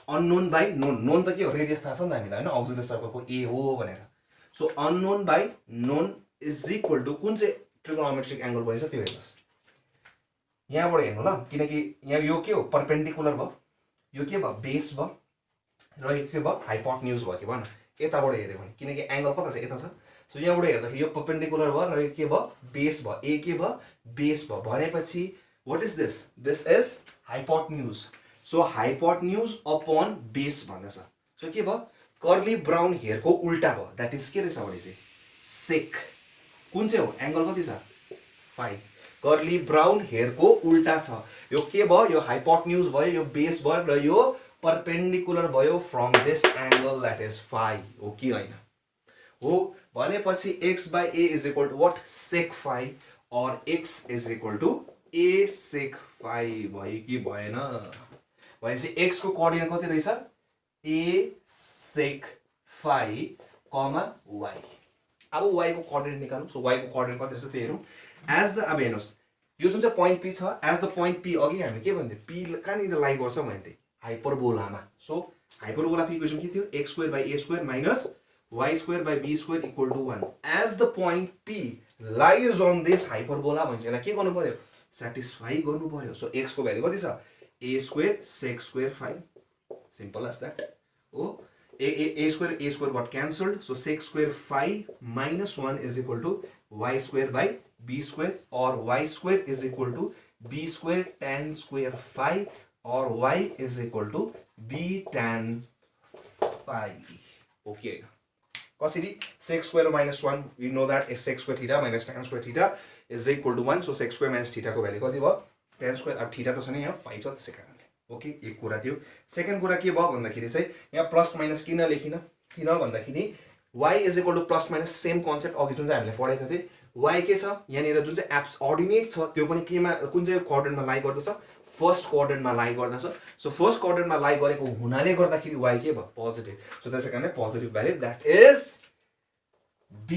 [SPEAKER 1] अननोन बाइ नोन नोन त के हो रेडियस थाहा छ नि त हामीलाई हैन अक्सिलियरी सर्कलको a हो भनेर so unknown by known is equal to कुन चाहिँ ट्रिगोनोमेट्रिक एंगल बनिन्छ त्यो हेर्नुस् यहाँबाट हेर्नु ल किनकि यहाँ यो के हो परपेन्डिकुलर भयो यो के भयो बेस भयो र यो के भयो हाइपोटेन्युज भयो के भन यताबाट हेर्यो भने किनकि एंगल कता छ यता छ सो यहाँबाट हेर्दाखेरि यो परपेन्डिकुलर भयो र यो के भयो बेस भयो a के भयो बेस भयो भनेपछि what is this is हाइपोटेन्युज so हाइपोटेन्युज upon base भन्दैछ सो के भयो कर्ली ब्राउन हेयर को उल्टा भयो दैट इज के रहेछ भने चाहिँ सेक कुन चाहिँ हो एंगल कति छ 5 कर्ली ब्राउन हेयर को उल्टा छ यो के भयो यो हाइपोटेन्युज भयो यो बेस भयो र यो परपेन्डिकुलर भयो from this angle that is phi हो कि हैन हो भनेपछि x by a is equal to what sec phi or x is equal to a sec phi भयो कि भएन भनेपछि x को कोअर्डिनेट कति रहेछ a sec phi y अब y को कोअर्डिनेट निकाल्नु सो y को कोअर्डिनेट कति रहेछ त्यो हेरौँ एज द अब हेर्नुस् यो जुन चाहिँ पोइन्ट p छ एज द पोइन्ट p अघि हामी के भन्थे p कहाँनिर लाई गर्छ भन्थे हाइपरबोलामा सो हाइपरबोलाको इक्वेसन के थियो x square by a square minus y square by b square equal to 1 as the point p lies on this hyperbola भन्छ यसलाई के गर्नु पर्यो satisfy गर्नु पर्यो सो x को भ्यालु कति छ a square sec square 5 simple as that हो a square got cancelled, so sec square phi minus 1 is equal to y square by b square, or y square is equal to b square tan square phi, or y is equal to b tan phi. Okay. Cosity sec square minus 1, we know that is sec square theta minus tan square theta is equal to 1. So sec square minus theta को value कति भयो? Tan square, अब theta तो छैन, यहाँ phi छ त्यसै कारणले. ओके, एक कुरा थियो. सेकेन्ड कुरा के भयो भन्दाखेरि चाहिँ यहाँ प्लस माइनस किन लेखिन भन्दाखेरि y is equal to plus minus same concept अघि जुन चाहिँ हामीले पढेको थिए. y के छ यहाँनिर जुन चाहिँ एप्स अर्डिनेट छ त्यो पनि केमा कुन चाहिँ क्वाड्रेन्टमा लाई गर्दछ? फर्स्ट क्वाड्रेन्टमा लाई गर्दछ. सो फर्स्ट क्वाड्रेन्टमा लाई गरेको हुनाले गर्दाखेरि y के भयो? पोजिटिभ. सो त्यसै कारणले positive value that is b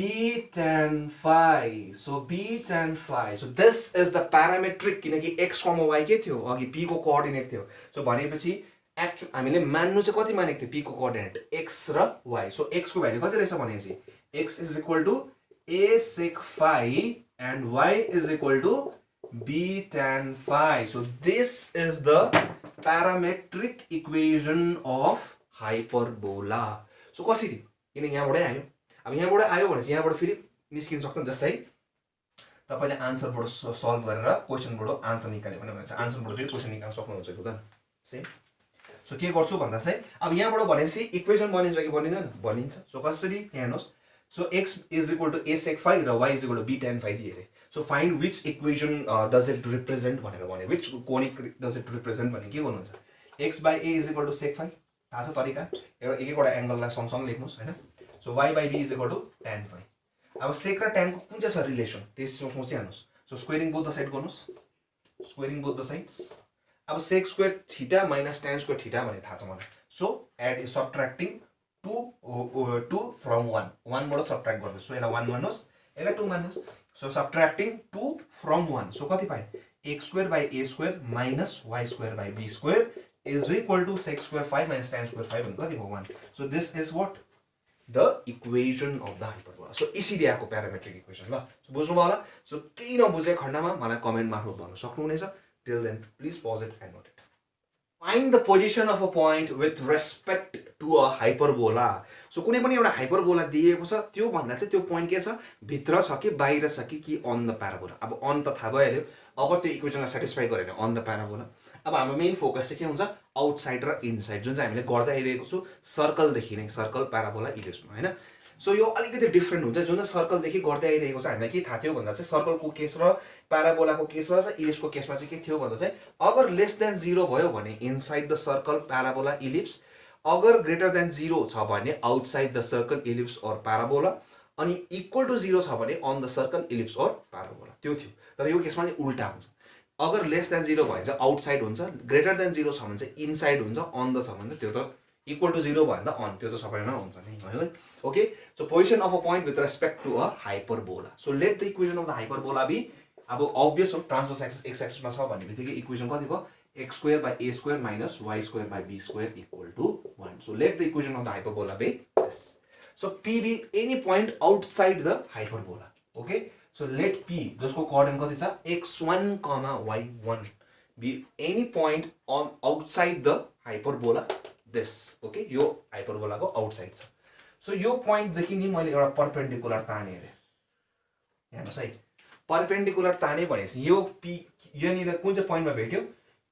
[SPEAKER 1] tan phi. So b tan phi. So this is the parametric, किनकि x, y के थियो अघि p को कोअर्डिनेट थियो. सो भनेपछि एक्चुअल हामीले मान्नु चाहिँ कति मानेको थियो? p को कोअर्डिनेट x र y. सो x को भ्यालु कति रहेछ भनेपछि x is equal to a sec phi and y is equal to b tan phi. So this is the parametric equation of hyperbola. So कसरी? किन यहाँबाटै आयो. अब यहाँबाट आयो भनेपछि यहाँबाट फेरि निस्किन सक्छ. जस्तै तपाईले आन्सरबाट सल्भ गरेर क्वेशनबाट आन्सर निकाल्यो भने आन्सरबाट फेरि क्वेशन निकाल्न सक्नुहुन्छ त सेम. सो के गर्छु भन्दा चाहिँ अब यहाँबाट भनेपछि इक्वेसन बनिन्छ कि बनिदैन? बनिन्छ. सो कसरी? यहाँ हेर्नुस्. So x is equal to a sec phi र y is equal to b tan phi दिए. So find which equation does it represent भनेर भने which conic does it represent भने के गर्नुहुन्छ? x by a is equal to sec phi. थाहा छ तरिका. एउटा एक एकवटा एंगललाई सँगसँगै लेख्नुस् हैन. So y by b is equal to tan phi. अब sec र tan को कुन चाहिँ छ रिलेसन त्यसो सोचिहाल्नुस्. So squaring both the side गर्नुस्. Squaring both the sides. अब sec square theta minus tan square theta भने थाहा छ मलाई. So add is subtracting 2 from 1. 1 बाट सबट्र्याक्ट गर्दै. सो यसलाई 1 मान्नुस्, यसलाई 2 मान्नुस्. So subtracting 2 from 1. सो कति पाए? x square by a square minus y square by b square is equal to sec square 5 minus tan square 5 भने कति भयो? 1. So this is what? The equation of the hyperbola. So इसीले आको parametric equation ल. So बुझ्नु भयो होला. So केही नबुझे खण्डमा मलाई कमेन्ट मार्फत भन्न सक्नुहुनेछ. Till then please pause it and note it. Find the position of a point with respect to a hyperbola. So कुनै पनि एउटा हाइपरबोला दिएको छ, त्यो भन्दा चाहिँ त्यो पोइन्ट के छ? भित्र छ कि बाहिर छ कि अन द प्याराबोला. अब अन त थाहा भइहाल्यो. अगर त्यो इक्वेसनलाई सेटिस्फाई गर्यो भने अन द प्याराबोला. अब हाम्रो मेन फोकस चाहिँ के हुन्छ? आउटसाइड र इनसाइड, जुन चाहिँ हामीले गर्दै आइरहेको छु सर्कल देखि नै, सर्कल प्याराबोला इलिप्समा हैन. सो यो अलिकति डिफरेन्ट हुन्छ. जुन चाहिँ सर्कल देखि गर्दै आइरहेको छ हामीलाई के थाहा थियो भन्दा चाहिँ सर्कलको केस र प्याराबोलाको केस र इलिप्सको केसमा चाहिँ के थियो भन्दा चाहिँ अगर लेस देन 0 भयो भने inside the circle parabola ellipse, अगर ग्रेटर देन 0 छ भने आउटसाइड द सर्कल इलिप्स और प्याराबोला, अनि इक्वल टु 0 छ भने अन द सर्कल इलिप्स और प्याराबोला. त्यो थियो. तर यो केसमा चाहिँ उल्टा हुन्छ. अगर लेस देन 0 भयो भने चाहिँ आउटसाइड हुन्छ, ग्रेटर देन 0 छ भने चाहिँ इनसाइड हुन्छ, अन द छ भने त्यो त इक्वल टु 0 भयो भने त अन, त्यो त सबैमा हुन्छ नि हैन. Okay. So position of a point with respect to a hyperbola. So let the equation of the hyperbola be, अब अब्भियस हो ट्रान्सभर्स एक्सिस एक्स एक्सिसमा छ भन्ने बित्तिकै इक्वेसन कति भयो? x square by a square minus y square by b square equal to 1. So let the equation of the hyperbola be this. So p be any point outside the hyperbola. Okay. So let p जसको coordinate कति छ? x1, y1 be any point on outside the hyperbola this. Okay, यो hyperbola को outside छ. So यो point देखि नि मैले एउटा परपेन्डिकुलर ताने रे. हेर्नुस् है, परपेन्डिकुलर ताने भनेपछि यो p यहाँनिर कुन चाहिँ पोइन्टमा भेट्यो?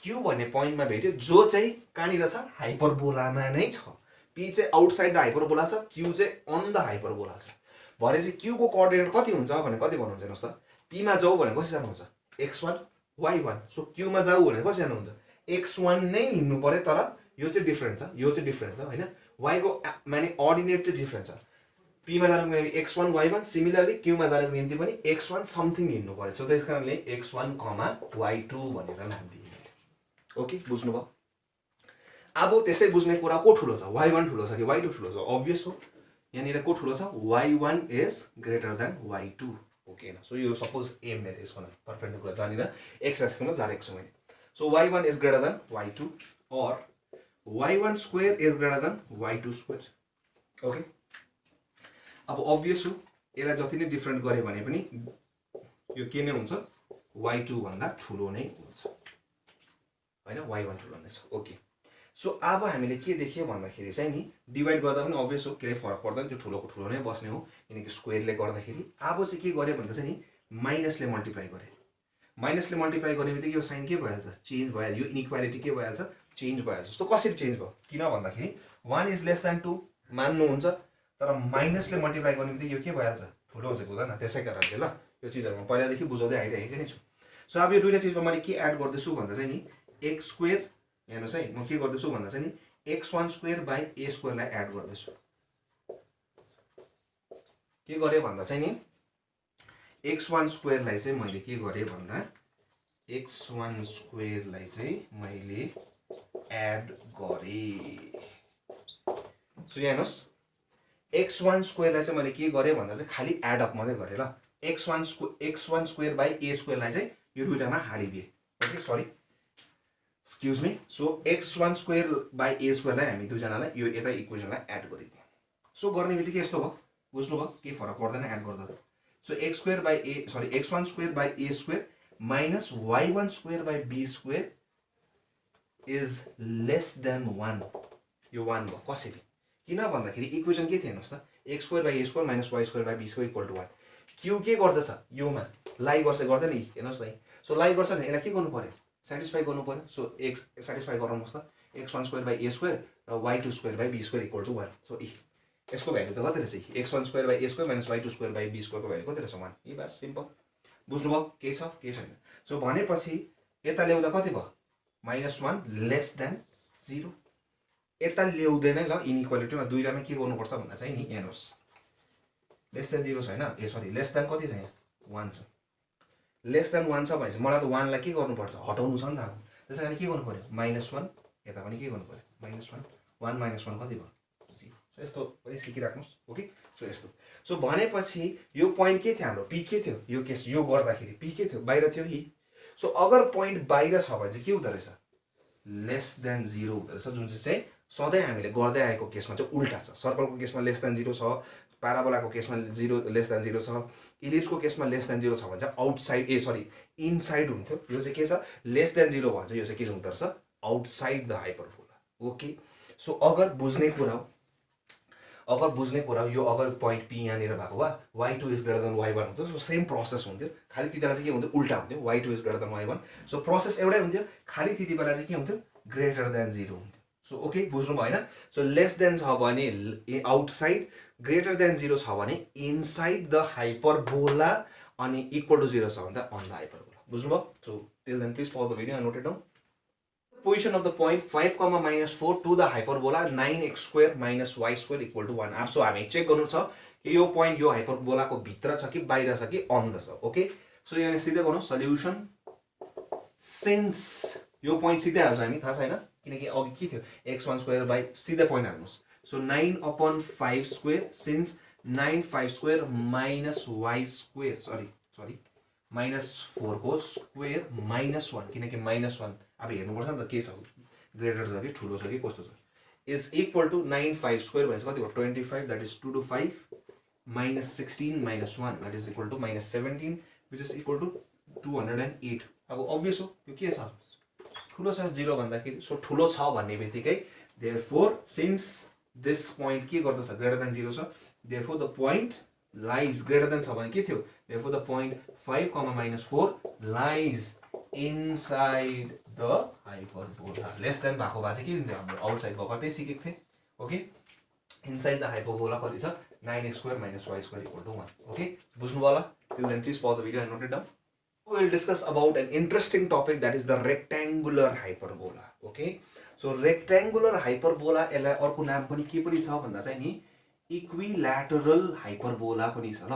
[SPEAKER 1] q भन्ने पोइन्टमा भेट्यो, जो चाहिँ कहाँनिर छ? हाइपरबोलामा नै छ. p चाहिँ आउटसाइड द हाइपरबोला छ, q चाहिँ अन द हाइपरबोला छ. भनेपछि q को कोअर्डिनेट कति हुन्छ भने कति भन्नुहुन्छ हेर्नुस् त? p मा जाऊ भने कसरी जानुहुन्छ? x1 y1. सो q मा जाऊ भने कसरी जानुहुन्छ? x1 नै हिँड्नु पर्यो, तर यो चाहिँ डिफरेन्ट छ, यो चाहिँ डिफरेन्ट छ हैन. y को माने अर्डिनेट चाहिँ डिफरेन्ट छ. p मा जानुको निम्ति x1 y1, सिमिलरली q मा जानुको निम्ति पनि x1 समथिङ हिँड्नु पर्यो. सो त्यसकारणले x1, y2 भनेर नाम दिए. ओके, बुझ्नु भयो? अब त्यसै बुझ्ने कुरा को ठुलो छ? y1 ठुलो छ कि y2 ठुलो छ? अब्भियस हो. यहाँनिर को ठुलो छ? y1 is greater then y2. Okay न. सो यो सपोज एम मेरो यसको नाम परपेन्डिकुलर जानिन x एक्सिसमा जारेको छु मैले. So y1 is greater then y2 और y1 square is greater then y2 square. Okay. अब अब्भियस हो, यसलाई जति नै डिफरेन्ट गरे भने पनि यो के नै हुन्छ? y2 भन्दा ठुलो नै हुन्छ हैन, y1 ठुलो नै छ. ओके. सो अब हामीले के देख्यो भन्दाखेरि चाहिँ नि डिभाइड गर्दा पनि अभियस हो केही फरक पर्दैन, त्यो ठुलोको ठुलो नै बस्ने हो किनकि स्क्वायरले गर्दाखेरि। अब चाहिँ के गरे भन्दा चाहिँ नि माइनसले मल्टिप्लाई गरे। माइनसले मल्टिप्लाई गर्ने बित्तिकै यो साइन के भइहाल्छ, चेन्ज भइहाल्छ, यो इनइक्वालिटी के भइहाल्छ, चेन्ज भइहाल्छ। जस्तो कसरी चेन्ज भयो, किन भन्दाखेरि 1 इज लेस देन 2 मान्नुहुन्छ, तर माइनसले मल्टिप्लाई गर्ने बित्तिकै यो के भइहाल्छ, ठुलो हुन्छ हुँदैन। त्यसै कारणले ल यो चिजहरू म पहिलादेखि बुझाउँदै आइरहेको नै छु। सो अब यो दुईटा चिजमा मैले के एड गर्दैछु भन्दा चाहिँ नि एक्स स्क्वायर, हेर्नुहोस् है म के गर्दैछु भन्दा चाहिँ नि x1 स्क्वायर बाई a स्क्वायरलाई एड गर्दैछु। के गरेँ भन्दा चाहिँ नि x1 स्क्वायरलाई चाहिँ मैले के गरेँ भन्दा x1 स्क्वायरलाई चाहिँ मैले एड गरेँ। सो यहाँ हेर्नुहोस् x1 स्क्वायरलाई चाहिँ मैले के गरेँ भन्दा चाहिँ खालि एडअप मात्रै गरेँ ल। x1 स्क्वायर बाई a स्क्वायरलाई चाहिँ यो दुईटामा हालिदिएँ। Okay sorry excuse me. So x1 square by a स्क्वायरलाई हामी दुईजनालाई यो यता इक्वेसनलाई एड गरिदियौँ। सो गर्ने बित्तिकै यस्तो भयो, बुझ्नुभयो, केही फरक पर्दैन एड गर्दा। So x square by a sorry x1 square by a square minus y1 square by b square is less than 1। यो 1 भयो। कसरी, किन भन्दाखेरि इक्वेसन के थियो हेर्नुहोस् त, x square by a square minus y square by b square equal to 1। क्यू के गर्दछ, योमा लाई गर्छ गर्दैन नि, हेर्नुहोस् त। सो लाई गर्छ भने यसलाई के गर्नु पर्यो, सेटिस्फाई गर्नु पर्यो। सो x सेटिस्फाई गराउनुहोस् त, x1 square by a square र y2 square by b square equal to 1। So यसको भ्यालु त कति रहेछ, x1 square by a square minus y2 square by b स्क्वायरको भ्यालु कति रहेछ, 1। यी बस सिम्पल, बुझ्नुभयो, केही छ केही छैन। सो भनेपछि यता ल्याउँदा कति भयो, -1 लेस देन 0। यता ल्याउँदैन ल, इनइक्वालिटीमा दुईटामा के गर्नुपर्छ भन्दा चाहिँ नि हेर्नुहोस् लेस देन 0 छैन, ए सरी लेस देन कति छ यहाँ 1 छ। लेस देन 1 छ भनेपछि मलाई त 1 लाई के गर्नुपर्छ, हटाउनु छ नि त। अब त्यसै कारण के गर्नु पर्यो, -1, यता पनि के गर्नु पर्यो -1, 1 माइनस 1 कति भयो 0। सो यस्तो पनि सिकिराख्नुहोस्। ओके सो यस्तो। सो भनेपछि यो पोइन्ट के थियो हाम्रो, पी के थियो, यो केस यो गर्दाखेरि पी के थियो, बाहिर थियो इ। सो अगर पोइन्ट बाहिर छ भने चाहिँ के हुँदो रहेछ, लेस देन 0 हुँदो रहेछ, जुन चाहिँ सधैँ हामीले गर्दै आएको केसमा चाहिँ उल्टा छ। सर्कलको केसमा लेस देन 0 छ, प्याराबोलाको केसमा 0 लेस देन 0 छ, इलिप्सको केसमा लेस देन 0 छ भने चाहिँ आउटसाइड ए सरी इनसाइड हुन्थ्यो। यो चाहिँ के छ, लेस देन 0 भन्छ, यो चाहिँ के हुँदो रहेछ, outside the hyperbola. Okay so अगर बुझ्ने कुरा हो यो अगर पोइन्ट पी यहाँनिर भएको भए y2 is greater then y1 हुन्थ्यो। सो सेम प्रोसेस हुन्थ्यो, खालि त्यति बेला चाहिँ के हुन्थ्यो, उल्टा हुन्थ्यो, y2 is greater then y1। So process एउटै हुन्थ्यो, खालि त्यति बेला चाहिँ के हुन्थ्यो, ग्रेटर देन 0 हुन्थ्यो। सो ओके बुझ्नु भएन। सो लेस देन छ भने आउटसाइड, ग्रेटर देन 0 छ भने इनसाइड द हाइपरबोला, अनि इक्वल टु 0 छ भने अन द हाइपरबोला। बुझ्नुभयो। So till then please pause the video and note it down. Position of the point 5, -4 to the hyperbola 9x square minus y square equal to 1। अब so हामी check गर्नु छ कि यो point यो हाइपरबोलाको भित्र छ कि बाहिर छ कि अन द छ। ओके सो यहाँ सिधै गर्नु सल्युसन, सिन्स यो पोइन्ट सिधै हाल्छ हामी, थाहा छैन किनकि अघि के थियो, x1 स्क्वायर बाई सिधै पोइन्ट हाल्नुहोस्। So 9/5 square since 9/5 square minus y square sorry -4 को स्क्वायर -1 किनकि -1 अब हेर्नुपर्छ नि त के छ, ग्रेटर छ कि ठुलो छ कि कस्तो छ, इज इक्वल टु 9/5 स्क्वायर भनेपछि कति भयो 25, that is 2 to 5 -16 -1 that is equal to -17 which is equal to 208। अब अभियस हो यो के छ, ठुलो छ 0 भन्दाखेरि। सो ठुलो छ भन्ने बित्तिकै देयरफोर सिन्स दिस पोइन्ट के गर्दछ, ग्रेटर देन 0 छ, therefore the point lies greater than छ भने के थियो, therefore the point 5, -4 lies inside the hyperbola. Less than भएको भए चाहिँ के दिन्थ्यो, हाम्रो आउटसाइड भएको त्यही सिकेको थिएँ। ओके इनसाइड द हाइपरबोला कति छ, 9x square minus y square equal to 1। Okay बुझ्नुभयो होला। Till then please pause the video and note it down. We will discuss about an interesting topic, that is the rectangular hyperbola. Okay, so rectangular hyperbola यसलाई अर्को नाम पनि के पनि छ भन्दा चाहिँ नि इक्विल्याटरल हाइपरबोला पनि छ ल।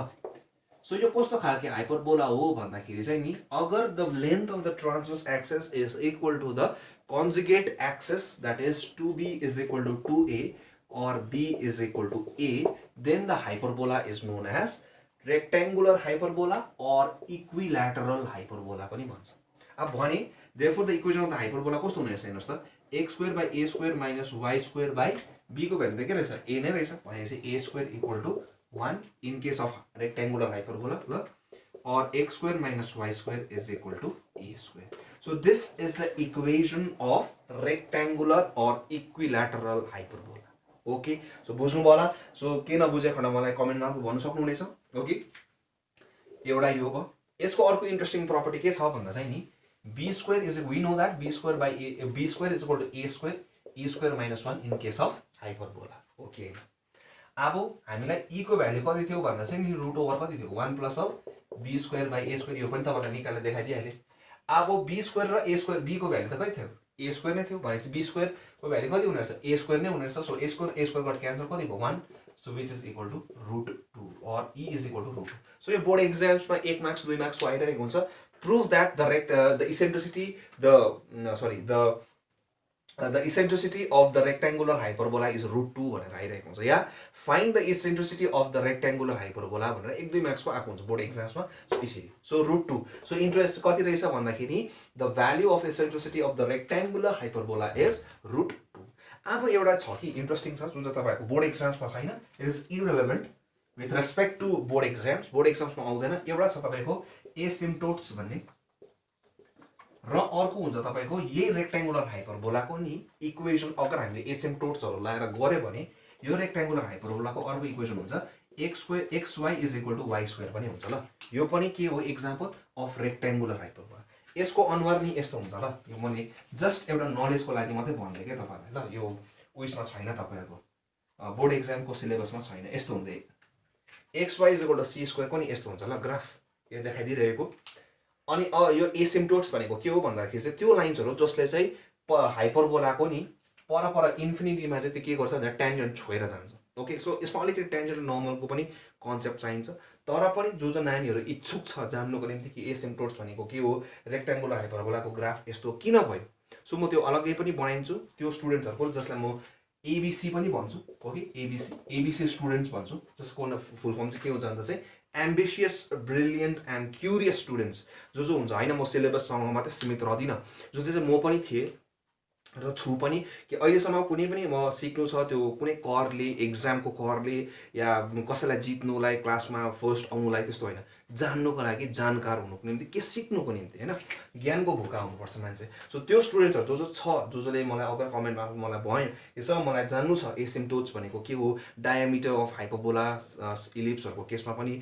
[SPEAKER 1] सो यो कस्तो खालको हाइपरबोला हो भन्दाखेरि चाहिँ नि अगर the length of the transverse axis is equal to the conjugate axis, that is 2b is equal to 2a or b is equal to a, then the hyperbola is known as rectangular hyperbola or equilateral hyperbola पनि भन्छ। अब भने therefore the equation of the hyperbola कस्तो हुने रहेछ हेर्नुहोस् त, x square by a square minus y square by b को भ्यालु त के रहेछ, a नै रहेछ भनेपछि a square equal to 1 in case of rectangular hyperbola ल, और x square minus y square is equal to a square. So this is the equation of rectangular or equilateral hyperbola. Okay, so बुझ्नु भयो होला. So के नबुझे खण्ड मलाई कमेन्टमा भन्न सक्नुहुनेछ. ओके, एउटा यो भयो. यसको अर्को इन्ट्रेस्टिङ प्रपर्टी के छ भन्दा चाहिँ नि b square is, we know that b square is equal to a square e square minus 1 in case of hyperbola. Okay, अब हामीलाई e को भ्यालु कति थियो भन्दा चाहिँ नि रुट ओभर कति थियो 1 plus b square by a square. यो पनि तपाईलाई निकालेर देखाइदिहाले. अब b स्क्वायर र a स्क्वायर, b को भ्यालु त कति थियो a स्क्वायर नै थियो भनेपछि b स्क्वायर को भ्यालु कति हुने रहेछ a स्क्वायर नै हुने रहेछ. So a square got cancel कति भयो 1. So which is equal to root 2 or e is equal to root 2. So your board exams में 1 marks 2 marks आइरहेको हुन्छ. Prove that the eccentricity the eccentricity of the rectangular hyperbola is root 2 भनेर आइरहेको हुन्छ. या find the eccentricity of the rectangular hyperbola भनेर 1-2 marks को आएको हुन्छ बोर्ड एक्जाम्स मा. सो यसरी. So root 2. सो इन्ट्रेस्ट कति रहेछ भन्दाखेरि the value of eccentricity of the rectangular hyperbola is root 2. अब एउटा छ कि इन्ट्रेस्टिङ छ जुन चाहिँ तपाईहरुको बोर्ड एक्जाम्समा छैन. It is irrelevant with respect to board exams. Board एक्जाम्समा आउँदैन. एउटा छ तपाईको एसिम्प्टोट्स भन्ने र अर्को हुन्छ तपाईको यही रेक्टेंगुलर हाइपरबोलाको नि इक्वेसन. अगर हामीले एसिम्प्टोट्सहरु लाएर गरे भने यो रेक्टेंगुलर हाइपरबोलाको अर्को इक्वेसन हुन्छ xy is equal to y square पनि हुन्छ. ल यो पनि के हो एक्जाम्पल अफ रेक्टेंगुलर हाइपरबोला. यसको अनुहार नि यस्तो हुन्छ. ल यो मैले जस्ट एउटा नलेजको लागि मात्रै भन्दै के तपाईहरुलाई. ल यो उइसमा छैन तपाईहरुको बोर्ड एक्जामको सिलेबसमा छैन. यस्तो हुन्छ xy is equal to c square पनि यस्तो हुन्छ. ल ग्राफ यो देखाइदिरहेको. अनि यो एसिम्प्टोट्स भनेको के हो भन्दाखेरि चाहिँ त्यो लाइन्सहरु जसले चाहिँ हाइपरबोलाको नि पर इन्फिनिटीमा चाहिँ त्यो के गर्छ भने ट्यान्जेन्ट छोएर जान्छ. ओके, सो यसमा अलिकति ट्यान्जेन्ट नर्मलको पनि कन्सेप्ट चाहिन्छ. तर पनि जो नानीहरु इच्छुक छ जान्नुको निम्ति कि एसिम्प्टोट्स भनेको के हो, रेक्टेंगुलर हाइपरबोलाको ग्राफ यस्तो किन भयो, सो म त्यो अलग्गै पनि बनाइन्छु त्यो स्टुडेन्ट्सहरुको जसलाई म एबीसी पनि भन्छु. ओके, एबीसी स्टुडेन्ट्स भन्छु. जसको फुल फर्म चाहिँ के हुन्छ भन्दा चाहिँ ambitious brilliant and curious students जो हुन्छ. हैन म सिलेबससँग मात्रै सीमित रहदिन. जो चाहिँ म पनि थिए र छु पनि कि अहिलेसम्म कुनै पनि म सिक्नु छ त्यो कुनै करले एक्जामको करले या कसैलाई जित्नुलाई क्लासमा फर्स्ट आउनुलाई त्यस्तो हैन. जान्नुको लागि जानकार हुनुको निम्ति के सिक्नुको निम्ति हैन ज्ञानको भोका हुनुपर्छ मान्छे. सो त्यो स्टुडेन्ट्सहरु जो छ जसले मलाई अगर कमेन्ट मार्फत मलाई भयो यसो मलाई जान्नु छ एसिम्प्टोट्स भनेको के हो, डायमिटर अफ हाइपरबोला इलिप्सहरुको केसमा पनि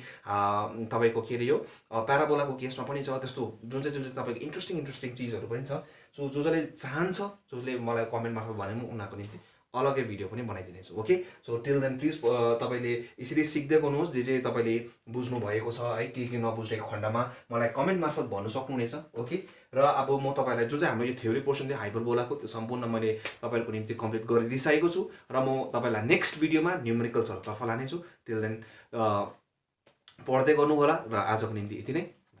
[SPEAKER 1] तपाईको के रे यो प्याराबोलाको केसमा पनि छ. त्यस्तो जुन चाहिँ तपाईको इन्ट्रेस्टिङ चीजहरु पनि छ. सो जसले चाहन्छ जसले मलाई कमेन्ट मार्फत भने म उनीहरुको निम्ति अलगै भिडियो पनि बनाइदिनेछु. Okay, so till then please तपाईले यसरी सिक्दै गर्नुहोस्. जे तपाईले बुझ्नु भएको छ है के नबुझेको खण्डमा मलाई कमेन्ट मार्फत भन्नु सक्नुहुनेछ. ओके, र अब म तपाईलाई जो चाहिँ हाम्रो यो थ्योरी पोर्सन थियो हाइपरबोलाको त्यो सम्पूर्ण मैले तपाईहरुको निम्ति कम्प्लिट गरिदिइसकेको छु र म तपाईलाई नेक्स्ट भिडियोमा न्युमेरिकल्सहरु तर्फ लानेछु. टिल देन पढ्दै गर्नु होला र आजको निम्ति यति नै.